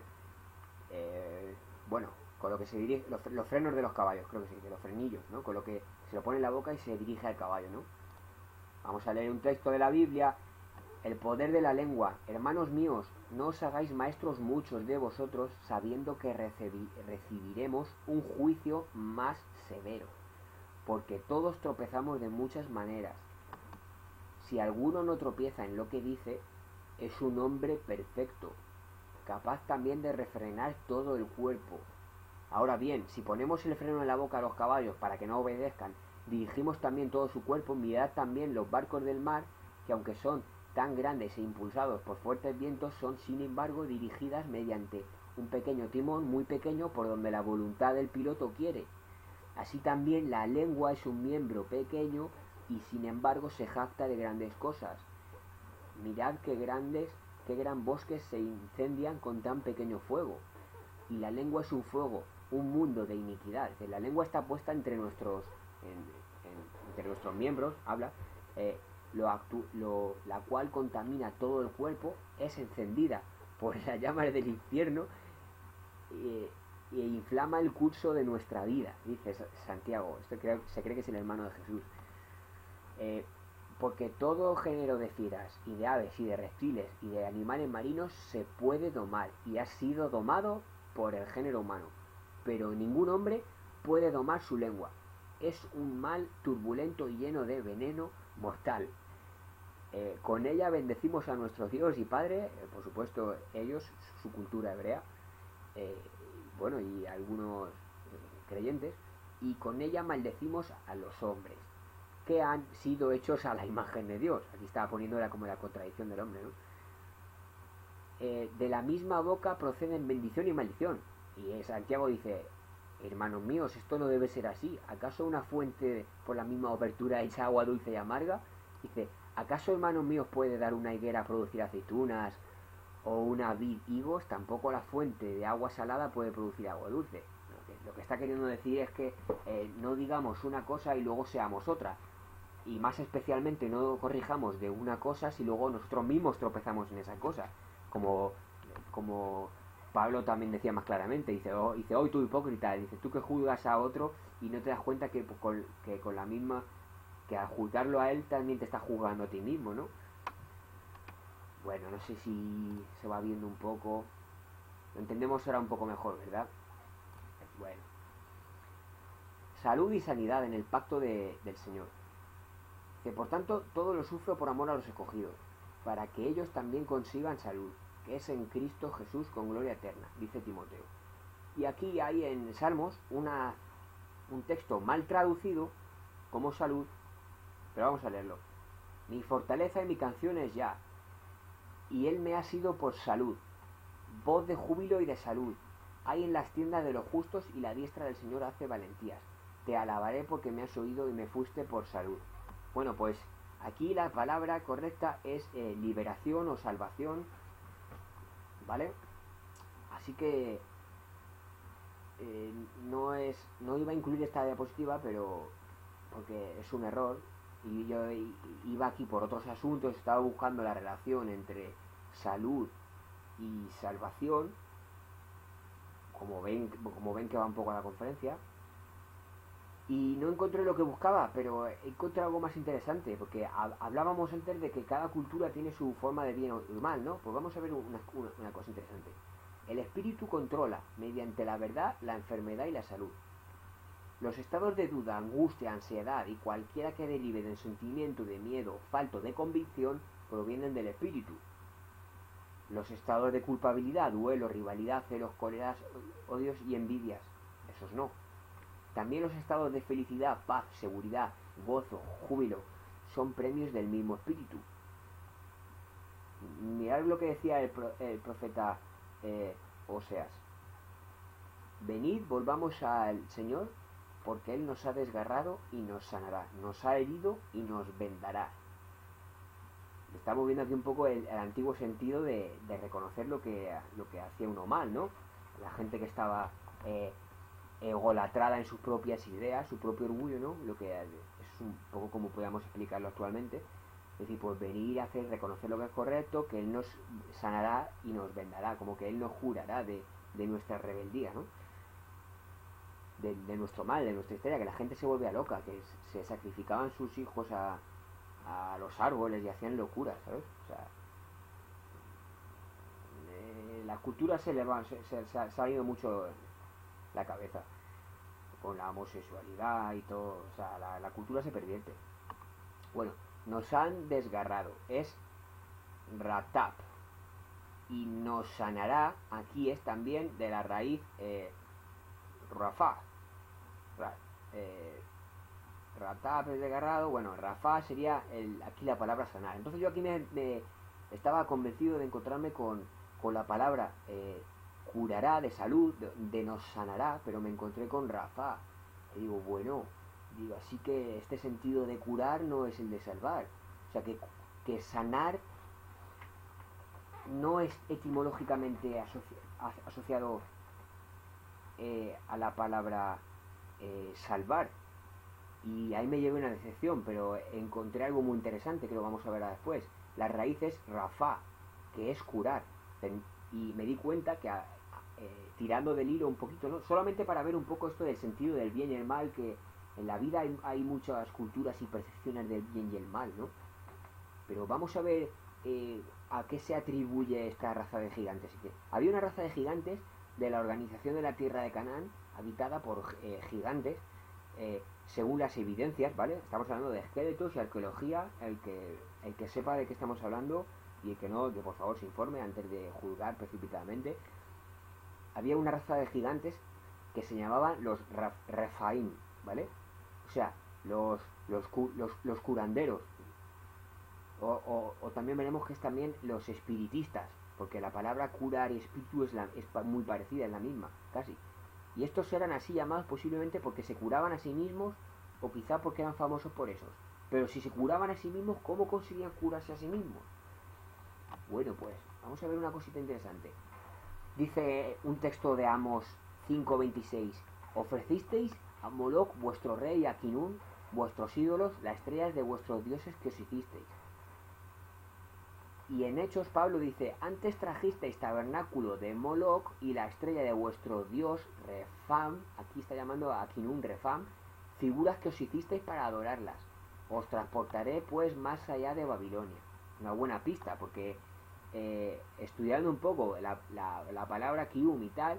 Bueno, con lo que se dirige, los frenos de los caballos, creo que se dice, los frenillos, ¿no? Con lo que se lo pone en la boca y se dirige al caballo, ¿no? Vamos a leer un texto de la Biblia. El poder de la lengua. Hermanos míos, no os hagáis maestros muchos de vosotros, sabiendo que recibiremos un juicio más severo, porque todos tropezamos de muchas maneras. Si alguno no tropieza en lo que dice, es un hombre perfecto, capaz también de refrenar todo el cuerpo. Ahora bien, si ponemos el freno en la boca a los caballos para que no obedezcan, dirigimos también todo su cuerpo. Mirad también los barcos del mar, que aunque son tan grandes e impulsados por fuertes vientos, son sin embargo dirigidas mediante un pequeño timón muy pequeño por donde la voluntad del piloto quiere. Así también la lengua es un miembro pequeño y sin embargo se jacta de grandes cosas. Mirad qué gran bosques se incendian con tan pequeño fuego. Y la lengua es un fuego, un mundo de iniquidad. La lengua está puesta entre nuestros miembros, habla, la cual contamina todo el cuerpo, es encendida por las llamas del infierno e inflama el curso de nuestra vida, dice Santiago. Se cree que es el hermano de Jesús. Porque todo género de fieras y de aves y de reptiles y de animales marinos se puede domar y ha sido domado por el género humano, pero ningún hombre puede domar su lengua. Es un mal turbulento y lleno de veneno mortal. Con ella bendecimos a nuestro Dios y Padre, por supuesto ellos, su cultura hebrea, bueno, y algunos creyentes, y con ella maldecimos a los hombres que han sido hechos a la imagen de Dios. Aquí estaba poniendo como la contradicción del hombre, ¿no? De la misma boca proceden bendición y maldición. Y Santiago dice, hermanos míos, esto no debe ser así. ¿Acaso una fuente por la misma apertura echa agua dulce y amarga? Dice, ¿acaso, hermanos míos, puede dar una higuera a producir aceitunas o una vid higos? Tampoco la fuente de agua salada puede producir agua dulce. Lo que está queriendo decir es que no digamos una cosa y luego seamos otra. Y más especialmente no corrijamos de una cosa si luego nosotros mismos tropezamos en esa cosa. Como Pablo también decía más claramente, dice, hoy tú hipócrita, dice, tú que juzgas a otro y no te das cuenta que con la misma, que al juzgarlo a él también te estás juzgando a ti mismo, ¿no? Bueno, no sé si se va viendo un poco, lo entendemos ahora un poco mejor, ¿verdad? Bueno, salud y sanidad en el pacto del Señor. Que por tanto todo lo sufro por amor a los escogidos, para que ellos también consigan salud, que es en Cristo Jesús con gloria eterna, dice Timoteo. Y aquí hay en Salmos un texto mal traducido como salud, pero vamos a leerlo. Mi fortaleza y mi canción es Yah, y él me ha sido por salud, voz de júbilo y de salud. Hay en las tiendas de los justos y la diestra del Señor hace valentías. Te alabaré porque me has oído y me fuiste por salud. Bueno, pues aquí la palabra correcta es liberación o salvación, ¿vale? Así que no iba a incluir esta diapositiva, pero porque es un error, y yo iba aquí por otros asuntos, estaba buscando la relación entre salud y salvación, como ven que va un poco a la conferencia, y no encontré lo que buscaba, pero encontré algo más interesante, porque hablábamos antes de que cada cultura tiene su forma de bien o mal, ¿no? Pues vamos a ver una cosa interesante. El espíritu controla, mediante la verdad, la enfermedad y la salud. Los estados de duda, angustia, ansiedad y cualquiera que derive del sentimiento de miedo o falto de convicción provienen del espíritu. Los estados de culpabilidad, duelo, rivalidad, celos, cóleras, odios y envidias, esos no. También los estados de felicidad, paz, seguridad, gozo, júbilo, son premios del mismo espíritu. Mirad lo que decía el profeta Oseas. Venid, volvamos al Señor, porque Él nos ha desgarrado y nos sanará, nos ha herido y nos vendará. Estamos viendo aquí un poco el antiguo sentido de reconocer lo que hacía uno mal, ¿no? La gente que estaba egolatrada en sus propias ideas, su propio orgullo, ¿no? Lo que es un poco como podríamos explicarlo actualmente. Es decir, pues venir a hacer, reconocer lo que es correcto, que Él nos sanará y nos vendará, como que Él nos jurará de nuestra rebeldía, ¿no? De nuestro mal, de nuestra historia, que la gente se volvía loca, que se sacrificaban sus hijos a los árboles y hacían locuras, ¿sabes? O sea, la cultura se ha ido mucho la cabeza con la homosexualidad y todo, o sea, la cultura se pervierte. Bueno, nos han desgarrado, es ratab, y nos sanará, aquí es también de la raíz rafa, ratab es desgarrado, bueno, rafa sería aquí la palabra sanar. Entonces yo aquí me estaba convencido de encontrarme con la palabra curará de salud, de nos sanará, pero me encontré con rafa. Y digo, bueno, así que este sentido de curar no es el de salvar. O sea, que sanar no es etimológicamente asociado a la palabra salvar. Y ahí me llevé una decepción, pero encontré algo muy interesante que lo vamos a ver después. La raíz es rafa, que es curar. Y me di cuenta que tirando del hilo un poquito, ¿no? Solamente para ver un poco esto del sentido del bien y el mal, que en la vida hay muchas culturas y percepciones del bien y el mal, ¿no? Pero vamos a ver a qué se atribuye esta raza de gigantes. Había una raza de gigantes de la organización de la tierra de Canaán, habitada por gigantes, según las evidencias, ¿vale? Estamos hablando de esqueletos y arqueología. El que sepa de qué estamos hablando y el que no, que por favor se informe antes de juzgar precipitadamente. Había una raza de gigantes que se llamaban los Refaim, ¿vale? O sea, los curanderos. O también veremos que es también los espiritistas, porque la palabra curar y espíritu es muy parecida, es la misma, casi. Y estos eran así llamados posiblemente porque se curaban a sí mismos, o quizá porque eran famosos por esos. Pero si se curaban a sí mismos, ¿cómo conseguían curarse a sí mismos? Bueno, pues vamos a ver una cosita interesante. Dice un texto de Amos 5:26: ofrecisteis a Moloch vuestro rey, a Kinún, vuestros ídolos, las estrellas de vuestros dioses que os hicisteis. Y en Hechos Pablo dice: antes trajisteis tabernáculo de Moloch y la estrella de vuestro dios Refam, aquí está llamando a Kinún Refam, figuras que os hicisteis para adorarlas. Os transportaré pues más allá de Babilonia. Una buena pista, porque estudiando un poco la palabra Kium y tal,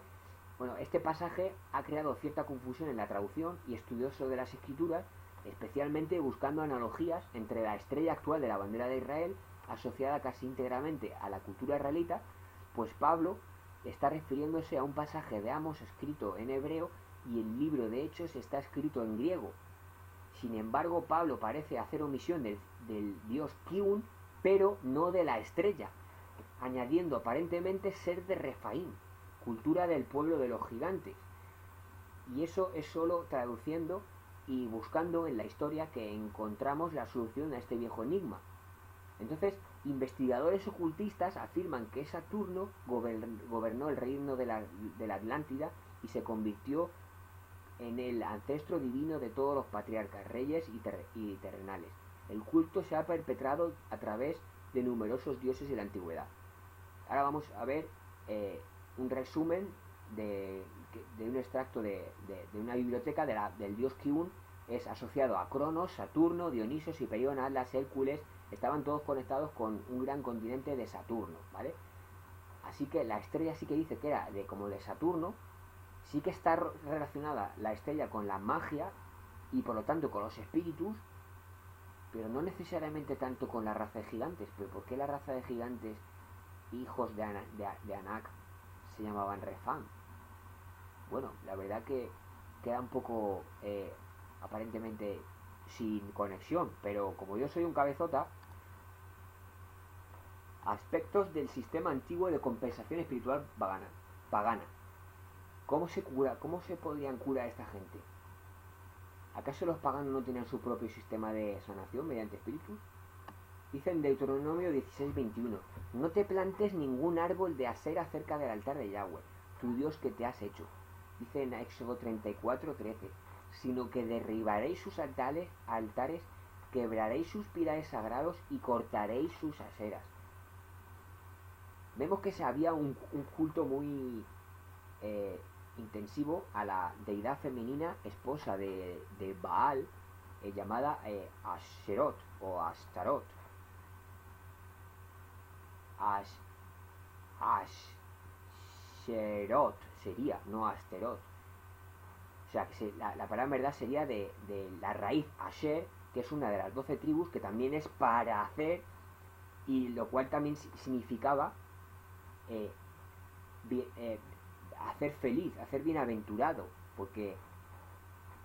bueno, este pasaje ha creado cierta confusión en la traducción y estudiosos de las escrituras, especialmente buscando analogías entre la estrella actual de la bandera de Israel, asociada casi íntegramente a la cultura israelita, pues Pablo está refiriéndose a un pasaje de Amos escrito en hebreo y el libro de Hechos está escrito en griego. Sin embargo, Pablo parece hacer omisión del dios Kiun, pero no de la estrella, añadiendo aparentemente ser de Refaim, cultura del pueblo de los gigantes. Y eso es solo traduciendo y buscando en la historia que encontramos la solución a este viejo enigma. Entonces, investigadores ocultistas afirman que Saturno gobernó el reino de la Atlántida y se convirtió en el ancestro divino de todos los patriarcas, reyes y terrenales. El culto se ha perpetrado a través de numerosos dioses de la antigüedad. Ahora vamos a ver un resumen de un extracto de una biblioteca del dios Kiun. Es asociado a Cronos, Saturno, Dionisos, Hiperión, Atlas, Hércules. Estaban todos conectados con un gran continente de Saturno, ¿vale? Así que la estrella sí que dice que era como de Saturno. Sí que está relacionada la estrella con la magia y por lo tanto con los espíritus, pero no necesariamente tanto con la raza de gigantes. ¿Pero por qué la raza de gigantes, hijos de Anak, se llamaban Refán? Bueno, la verdad que queda un poco aparentemente sin conexión, pero como yo soy un cabezota, aspectos del sistema antiguo de compensación espiritual pagana. ¿Cómo se cura? ¿Cómo se podrían curar a esta gente? ¿Acaso los paganos no tenían su propio sistema de sanación mediante espíritus? Dice en Deuteronomio 16:21: no te plantes ningún árbol de acera cerca del altar de Yahweh, tu Dios que te has hecho. Dice en Éxodo 34:13: sino que derribaréis sus altares, quebraréis sus pilares sagrados y cortaréis sus aceras. Vemos que había un culto muy intensivo a la deidad femenina esposa de Baal, llamada Asherot o Astarot. Asherot sería, no Asterot. O sea, que la palabra en verdad sería de la raíz Asher, que es una de las 12 tribus, que también es para hacer, y lo cual también significaba hacer feliz, hacer bienaventurado, porque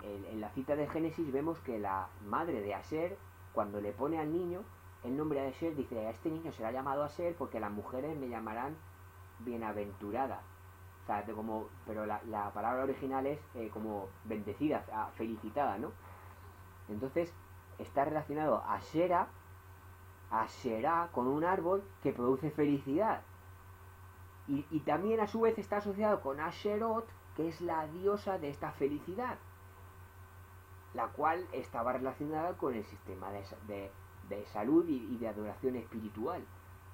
en la cita de Génesis vemos que la madre de Asher, cuando le pone al niño el nombre de Asher, dice: a este niño será llamado Asher porque las mujeres me llamarán bienaventurada. O sea, pero la palabra original es como bendecida, felicitada, ¿no? Entonces está relacionado Asherah con un árbol que produce felicidad. Y también a su vez está asociado con Asherot, que es la diosa de esta felicidad, la cual estaba relacionada con el sistema de salud y de adoración espiritual,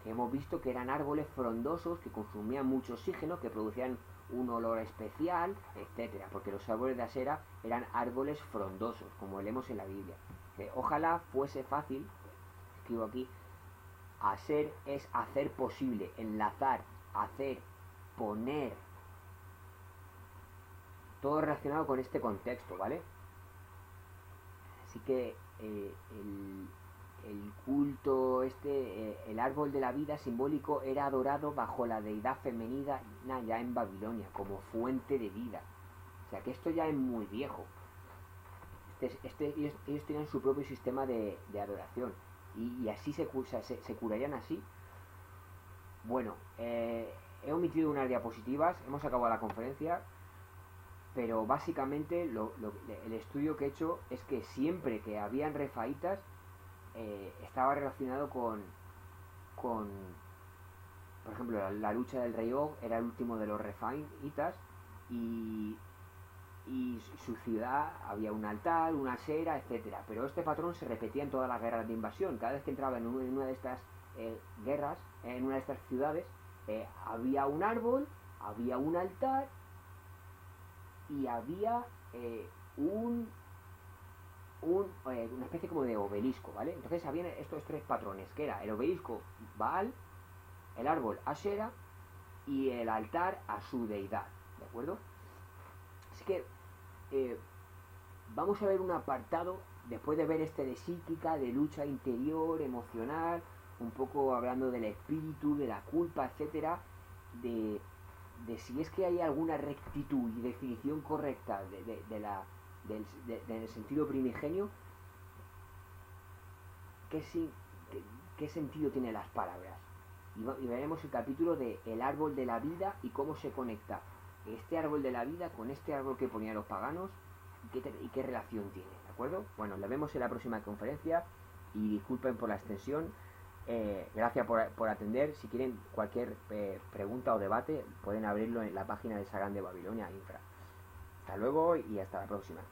que hemos visto que eran árboles frondosos que consumían mucho oxígeno, que producían un olor especial, etcétera, porque los árboles de Asera eran árboles frondosos, como leemos en la Biblia. Ojalá fuese fácil, escribo aquí: hacer es hacer posible, enlazar, hacer, poner, todo relacionado con este contexto, ¿vale? Así que el culto el árbol de la vida simbólico era adorado bajo la deidad femenina ya en Babilonia, como fuente de vida. O sea que esto ya es muy viejo. Ellos tenían su propio sistema de adoración, y así se curarían así. Bueno, he omitido unas diapositivas, hemos acabado la conferencia, pero básicamente el estudio que he hecho es que siempre que habían refaitas estaba relacionado con por ejemplo, la lucha del rey Og era el último de los refaitas, y su ciudad había un altar, una acera, etcétera. Pero este patrón se repetía en todas las guerras de invasión. Cada vez que entraba en una de estas guerras, en una de estas ciudades, había un árbol, había un altar y había una especie como de obelisco, ¿vale? Entonces habían estos tres patrones, que era el obelisco Baal, el árbol Asherah y el altar a su deidad, ¿de acuerdo? Así que vamos a ver un apartado, después de ver de psíquica, de lucha interior, emocional, un poco hablando del espíritu, de la culpa, etcétera, de si es que hay alguna rectitud y definición correcta del sentido primigenio. ¿Qué sentido tienen las palabras? Y veremos el capítulo de el árbol de la vida y cómo se conecta este árbol de la vida con este árbol que ponían los paganos, y qué relación tiene, ¿de acuerdo? Bueno, la vemos en la próxima conferencia, y disculpen por la extensión. Gracias por atender. Si quieren cualquier pregunta o debate, pueden abrirlo en la página de Sagán de Babilonia Infra. Hasta luego y hasta la próxima.